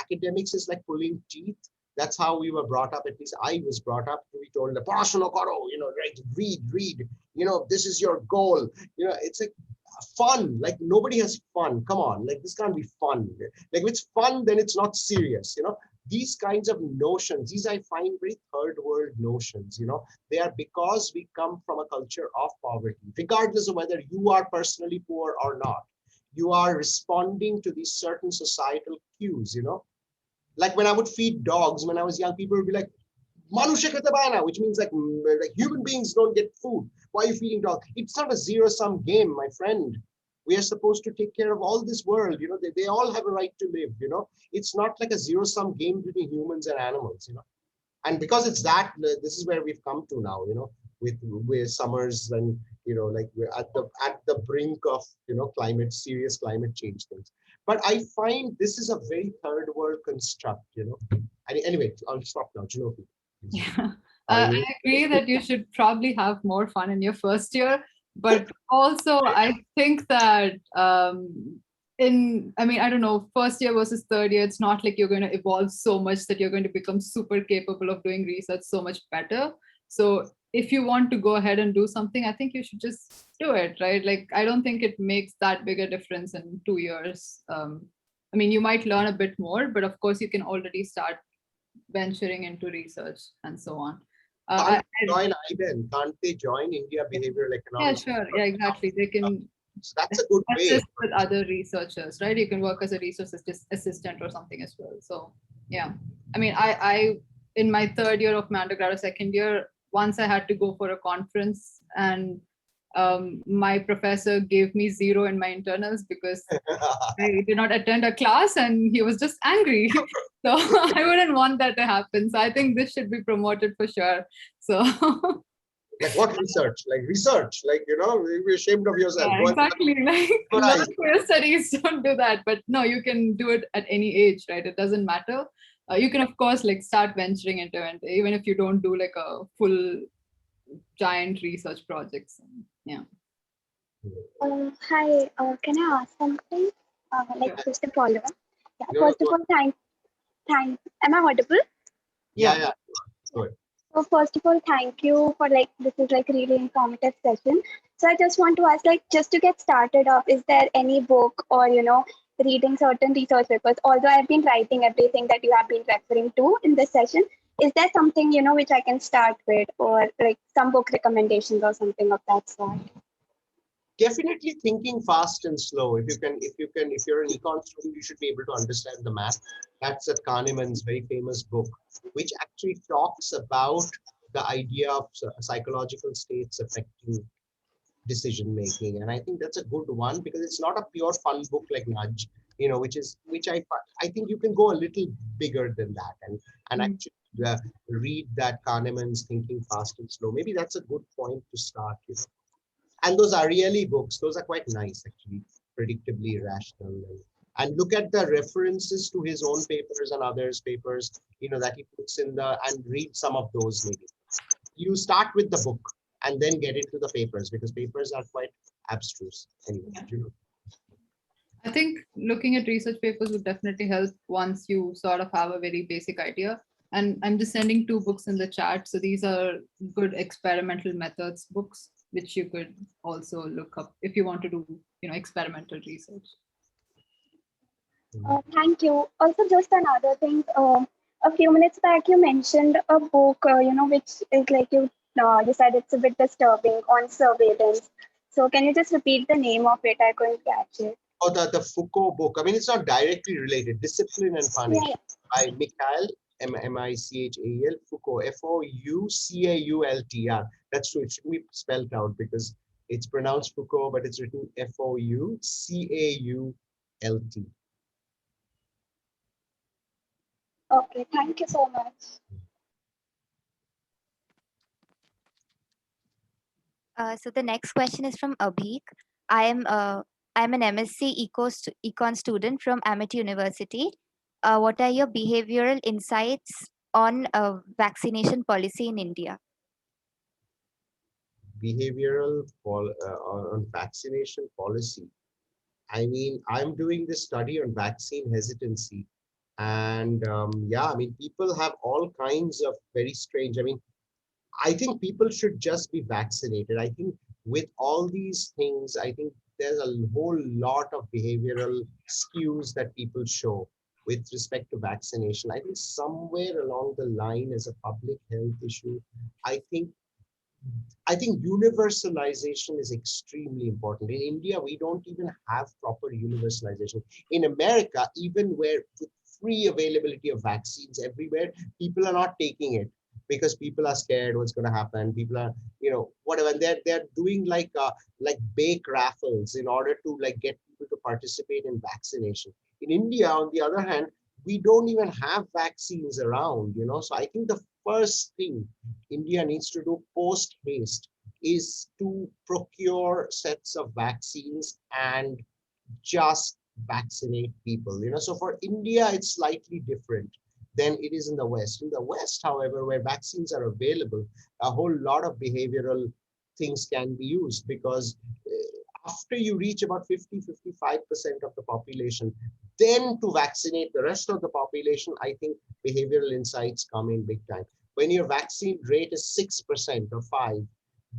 academics is like pulling teeth. That's how we were brought up. At least I was brought up to be told, right, read, this is your goal. It's like fun. Like, nobody has fun. Come on, like, this can't be fun. Like, if it's fun, then it's not serious. These kinds of notions, these I find very third world notions. They are because we come from a culture of poverty, regardless of whether you are personally poor or not. You are responding to these certain societal cues. Like when I would feed dogs when I was young, people would be like, Manusha Katabana, which means like human beings don't get food. Why are you feeding dogs? It's not a zero-sum game, my friend. We are supposed to take care of all this world. They all have a right to live. It's not like a zero-sum game between humans and animals. And because it's that, this is where we've come to now. with summers, and like we're at the brink of serious climate change things. But I find this is a very third world construct. Anyway, I'll stop now. Junofy. Yeah. I agree that you should probably have more fun in your first year, but also I think that I don't know, first year versus third year, it's not like you're going to evolve so much that you're going to become super capable of doing research so much better. So if you want to go ahead and do something, I think you should just do it, right? Like, I don't think it makes that big a difference in 2 years. You might learn a bit more, but of course you can already start venturing into research and so on. Can't they join IBEN? Can't they join India Behavioral Yeah, Economics? sure. Yeah, exactly. They can So that's a good way. assist with other researchers, right? You can work as a research assistant or something as well. So yeah, I in my third year of my undergrad or second year, once I had to go for a conference, and my professor gave me 0 in my internals because I did not attend a class, and he was just angry. So I wouldn't want that to happen. So I think this should be promoted for sure. So Like what research? Like research, like be ashamed of yourself. yeah, exactly. Like Memorize. career studies don't do that, but no, you can do it at any age, right? It doesn't matter. You can of course like start venturing into it, even if you don't do like a full giant research projects. Yeah. Hi, can I ask something? Like Sure. just a follow-up. Yeah, No, first no, of all, thank. Am I audible? yeah. Good. So first of all, thank you for this is like really informative session. So I just want to ask, just to get started off, is there any book or reading certain research papers? Although I've been writing everything that you have been referring to in this session, is there something which I can start with, or like some book recommendations or something of that sort? Definitely thinking fast and slow. If you're an econ student, you should be able to understand the math. That's at Kahneman's very famous book, which actually talks about the idea of psychological states affecting decision making. And I think that's a good one because it's not a pure fun book like Nudge, which I think you can go a little bigger than that and actually read that Kahneman's Thinking Fast and Slow. Maybe that's a good point to start. And those are really books. Those are quite nice, actually, predictably rational. And look at the references to his own papers and others' papers, that he puts in and read some of those maybe. You start with the book and then get into the papers because papers are quite abstruse. Anyway, I think looking at research papers would definitely help once you sort of have a very basic idea. And I'm just sending 2 books in the chat. So these are good experimental methods books, which you could also look up if you want to do, experimental research. Thank you. Also, just another thing. A few minutes back, you mentioned a book, which is like you said it's a bit disturbing on surveillance. So can you just repeat the name of it? I couldn't catch it. Oh, the Foucault book. It's not directly related. Discipline and Punishment by Mikhail, M-I-C-H-A-E-L, Foucault, F-O-U-C-A-U-L-T. Yeah, that's true. It should be spelled out because it's pronounced Foucault, but it's written F-O-U-C-A-U-L-T. Okay, thank you so much. So the next question is from Abhik. I'm an MSc Econ student from Amity University. What are your behavioral insights on vaccination policy in India? Behavioral on vaccination policy. I'm doing this study on vaccine hesitancy. And people have all kinds of very strange, I think people should just be vaccinated. I think with all these things, I think there's a whole lot of behavioral skews that people show with respect to vaccination. I think somewhere along the line as a public health issue, I think universalization is extremely important. In India, we don't even have proper universalization. In America, even where with free availability of vaccines everywhere, people are not taking it because people are scared what's going to happen. People are, whatever. And they're doing like bake raffles in order to get people to participate in vaccination. In India, on the other hand, we don't even have vaccines around, So I think the first thing India needs to do post haste is to procure sets of vaccines and just vaccinate people. So for India, it's slightly different than it is in the West. In the West, however, where vaccines are available, a whole lot of behavioral things can be used, because after you reach about 50-55% of the population, then to vaccinate the rest of the population, I think behavioral insights come in big time. When your vaccine rate is 6% or 5%,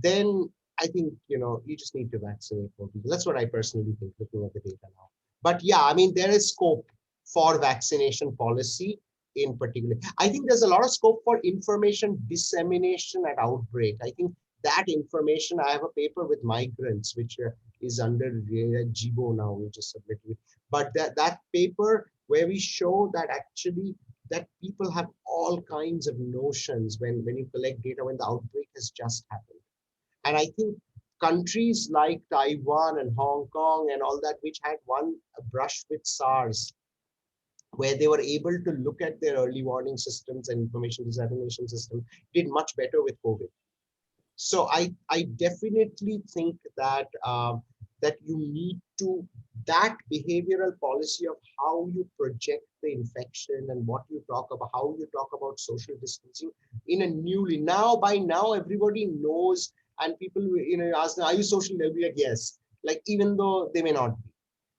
then I think, you just need to vaccinate more people. That's what I personally think, looking at the data now. But yeah, I mean, there is scope for vaccination policy in particular. I think there's a lot of scope for information dissemination at outbreak. I think that information, I have a paper with migrants, which is under GIBO now, we just submitted it. But that paper where we show that actually that people have all kinds of notions when you collect data when the outbreak has just happened. And I think countries like Taiwan and Hong Kong and all that, which had one brush with SARS, where they were able to look at their early warning systems and information dissemination system, did much better with COVID. So I definitely think that that you need to, that behavioral policy of how you project the infection and what you talk about, how you talk about social distancing in a newly, by now everybody knows, and people ask them, are you social? They'll be like, yes, like even though they may not be.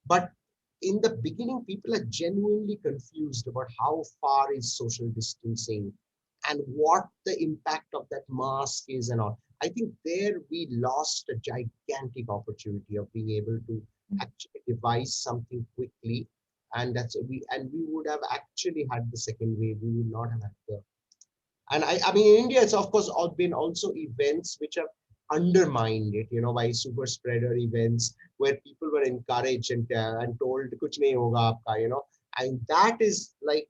But in the beginning, people are genuinely confused about how far is social distancing and what the impact of that mask is and all. I think there we lost a gigantic opportunity of being able to actually devise something quickly, and we would have actually had the second wave. We would not have had the. And I mean, in India, it's of course been also events which have undermined it, by super spreader events where people were encouraged and told, "Kuch nahi hoga aapka," and that is like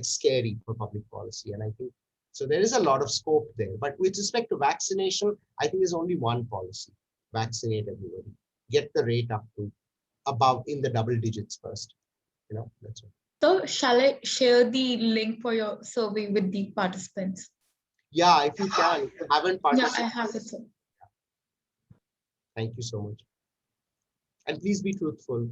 scary for public policy. And I think so there is a lot of scope there. But with respect to vaccination, I think there's only one policy: vaccinate everybody, get the rate up to above in the double digits first. That's it. So shall I share the link for your survey with the participants? Yeah, if you can. If you haven't Yeah, participated, I have it. Sir. thank you so much. And please be truthful.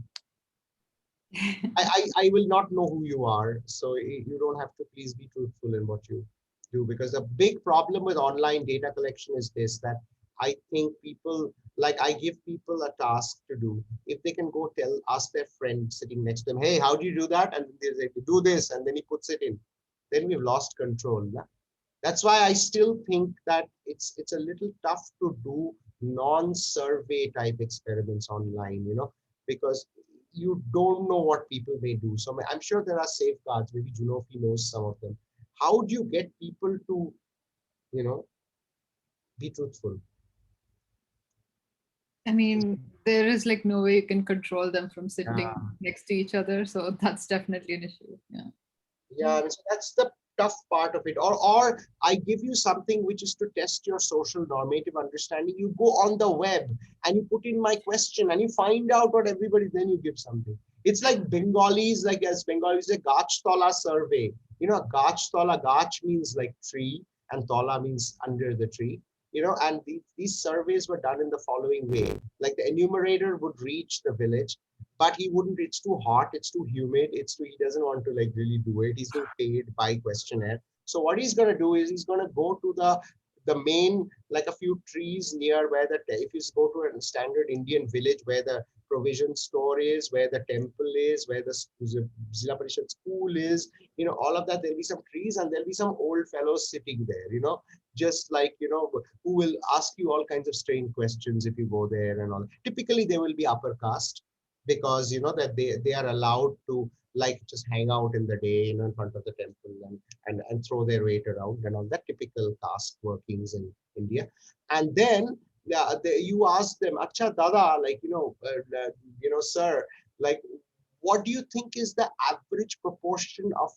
I will not know who you are, so you don't have to. Please be truthful in what you do, because the big problem with online data collection is this, that I think people, like I give people a task to do. If they can go ask their friend sitting next to them, hey, how do you do that? And they say, do this, and then he puts it in. Then we've lost control. Yeah? That's why I still think that it's a little tough to do non-survey type experiments online, because you don't know what people may do. So I'm sure there are safeguards. Maybe Junofy knows some of them. How do you get people to, be truthful? I mean, there is like no way you can control them from sitting next to each other. So that's definitely an issue. Yeah. Yeah, so that's the tough part of it. Or I give you something which is to test your social normative understanding. You go on the web and you put in my question and you find out what everybody, then you give something. It's like Bengalis, like as Bengalis, a Gach Tola survey. Gach Tola, Gach means like tree and Tola means under the tree. And these surveys were done in the following way. Like the enumerator would reach the village, but he wouldn't, it's too hot, it's too humid, he doesn't want to like really do it. He's being paid by questionnaire. So what he's going to do is he's going to go to the main, like a few trees near where if you go to a standard Indian village where the provision store is, where the temple is, where the Zilla Parishad school is, all of that, there'll be some trees and there'll be some old fellows sitting there, just like, who will ask you all kinds of strange questions if you go there and all. Typically, they will be upper caste, because that they are allowed to like just hang out in the day, in front of the temple and throw their weight around and all that typical caste workings in India. And then you ask them, Acha Dada, like sir, like what do you think is the average proportion of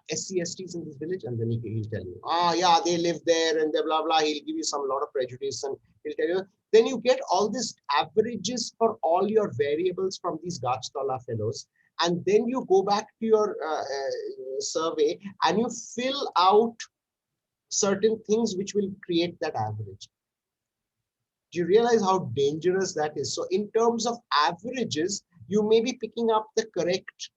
SC/STs in this village? And then he'll tell you, yeah, they live there and they blah blah. He'll give you some lot of prejudice and he'll tell you. Then you get all these averages for all your variables from these Gachtola fellows. And then you go back to your survey and you fill out certain things which will create that average. Do you realize how dangerous that is? So in terms of averages, you may be picking up the correct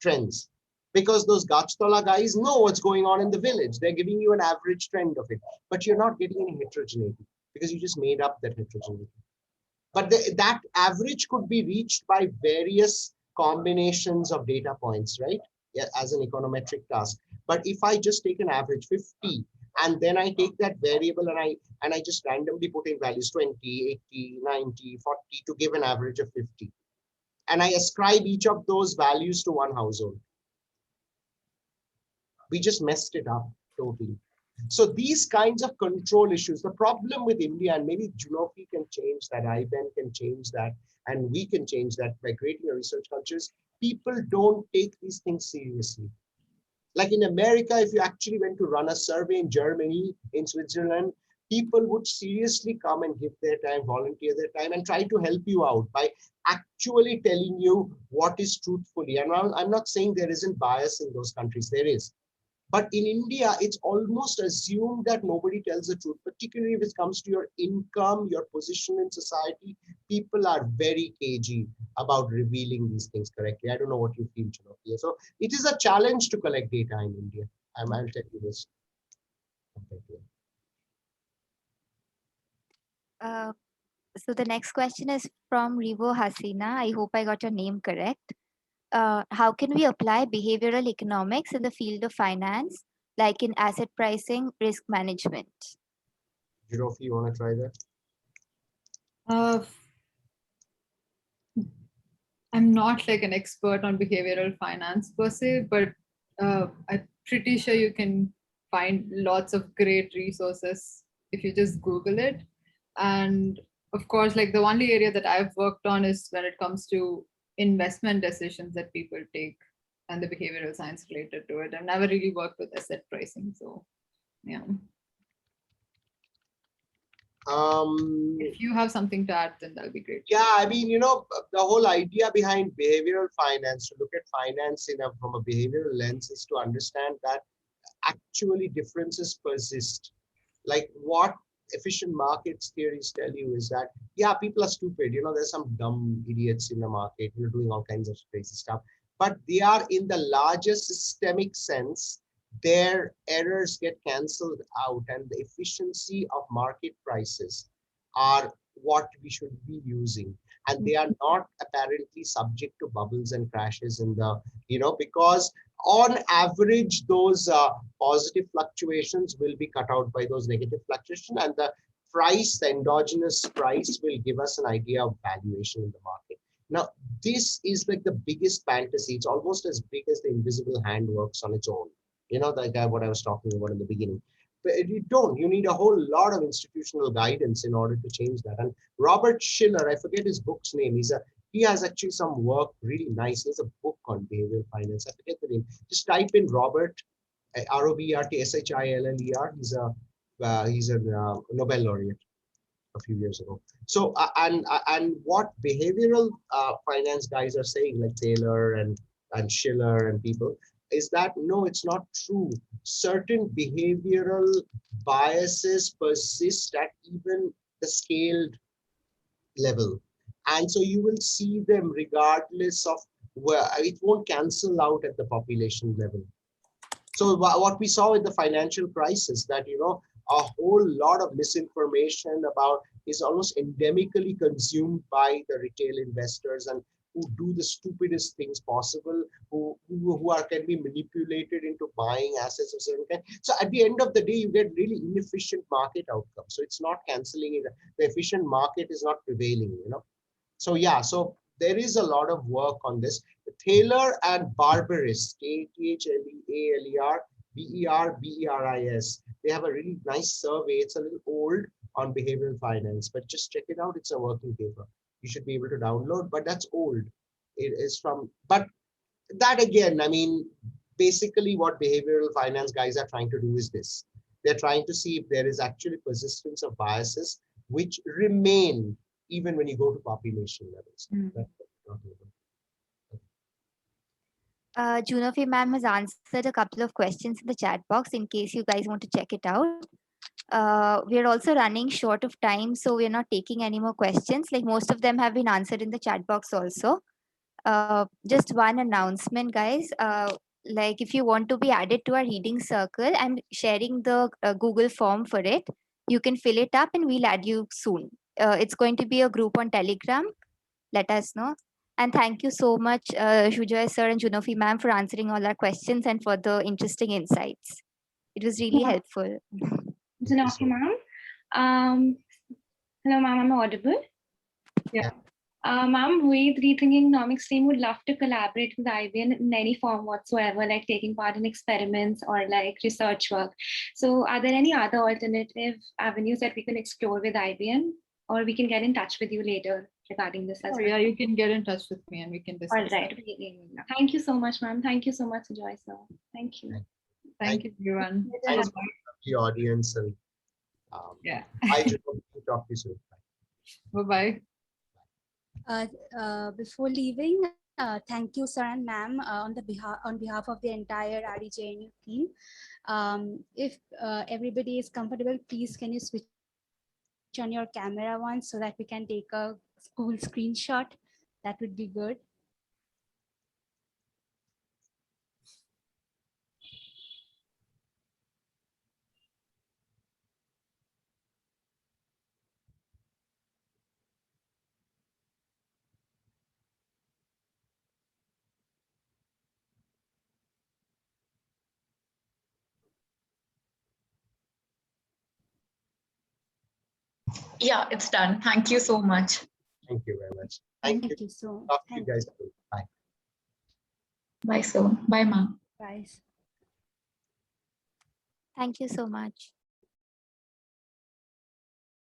trends because those Gachtola guys know what's going on in the village. They're giving you an average trend of it, but you're not getting any heterogeneity because you just made up that heterogeneity. But that average could be reached by various combinations of data points, right? Yeah, as an econometric task. But if I just take an average 50, and then I take that variable and I just randomly put in values 20, 80, 90, 40 to give an average of 50. And I ascribe each of those values to one household. We just messed it up totally. So these kinds of control issues, the problem with India, and maybe Junofy can change that, IBEN can change that, and we can change that by creating a research cultures, people don't take these things seriously. Like in America, if you actually went to run a survey in Germany, in Switzerland, people would seriously come and give their time, volunteer their time, and try to help you out by actually telling you what is truthfully. And I'm not saying there isn't bias in those countries, there is. But in India, it's almost assumed that nobody tells the truth, particularly if it comes to your income, your position in society. People are very cagey about revealing these things correctly. I don't know what you feel, Junofy. So it is a challenge to collect data in India. I'll tell you this. So the next question is from Rivo Hasina. I hope I got your name correct. How can we apply behavioral economics in the field of finance, like in asset pricing, risk management? Junofy, you want to try that? I'm not like an expert on behavioral finance per se, but I'm pretty sure you can find lots of great resources if you just Google it. And of course, like the only area that I've worked on is when it comes to investment decisions that people take and the behavioral science related to it. I've never really worked with asset pricing. So yeah. If you have something to add, then that'll be great. Yeah, I mean, you know, the whole idea behind behavioral finance, to look at finance from a behavioral lens, is to understand that actually differences persist. Like what efficient markets theories tell you is that, yeah, people are stupid. You know, there's some dumb idiots in the market, you know, doing all kinds of crazy stuff. But they are, in the larger systemic sense, their errors get cancelled out, and the efficiency of market prices are what we should be using. And they are not apparently subject to bubbles and crashes in the, you know, because on average, those positive fluctuations will be cut out by those negative fluctuations, and the price, the endogenous price, will give us an idea of valuation in the market. Now, this is like the biggest fantasy. It's almost as big as the invisible hand works on its own. You know, the guy, what I was talking about in the beginning. But you don't. You need a whole lot of institutional guidance in order to change that. And Robert Schiller, I forget his book's name. He has actually some work really nice. There's a book on behavioral finance. I forget the name. Just type in Robert, ROBERT, SHILLER. He's a Nobel laureate a few years ago. So and what behavioral finance guys are saying, like Taylor and Schiller and people, is that no, it's not true. Certain behavioral biases persist at even the scaled level. And so you will see them regardless of where it won't cancel out at the population level. So what we saw with the financial crisis, that, you know, a whole lot of misinformation about is almost endemically consumed by the retail investors, and who do the stupidest things possible, who can be manipulated into buying assets of certain kind. So at the end of the day, you get really inefficient market outcomes. So it's not canceling it. The efficient market is not prevailing, you know. So yeah, so there is a lot of work on this. Taylor and Barberis, THLER, they have a really nice survey. It's a little old, on behavioral finance, but just check it out. It's a working paper. You should be able to download, but that's old. It is from, but that again, I mean, basically what behavioral finance guys are trying to do is this. They're trying to see if there is actually persistence of biases which remain even when you go to population levels. Junofy ma'am has answered a couple of questions in the chat box in case you guys want to check it out. We are also running short of time, so we are not taking any more questions. Like most of them have been answered in the chat box also. Just one announcement, guys. Like if you want to be added to our reading circle, I'm sharing the Google form for it. You can fill it up and we'll add you soon. It's going to be a group on Telegram. Let us know. And thank you so much, Sujoy sir and Junofy ma'am, for answering all our questions and for the interesting insights. It was really helpful. Junofy ma'am. Hello, ma'am. I'm audible. Yeah. Ma'am, we, the Rethinking Economics team, would love to collaborate with IBN in any form whatsoever, like taking part in experiments or like research work. So are there any other alternative avenues that we can explore with IBN, or we can get in touch with you later regarding this as well? Yeah, you can get in touch with me and we can discuss. All right. Thank you so much, ma'am. Thank you so much, Sujoy sir. Thank you. Thank you, everyone. Thanks for the audience and Yeah. I just hope to talk to you soon. Bye-bye. Before leaving, thank you, sir and ma'am, on behalf of the entire REJNU team. If everybody is comfortable, please can you switch on your camera once so that we can take a cool screenshot? That would be good. Yeah, it's done. Thank you so much. Thank you very much. Thank you so much. Talk to you guys soon. Bye. Bye soon. Bye, ma'am. Bye. Thank you so much.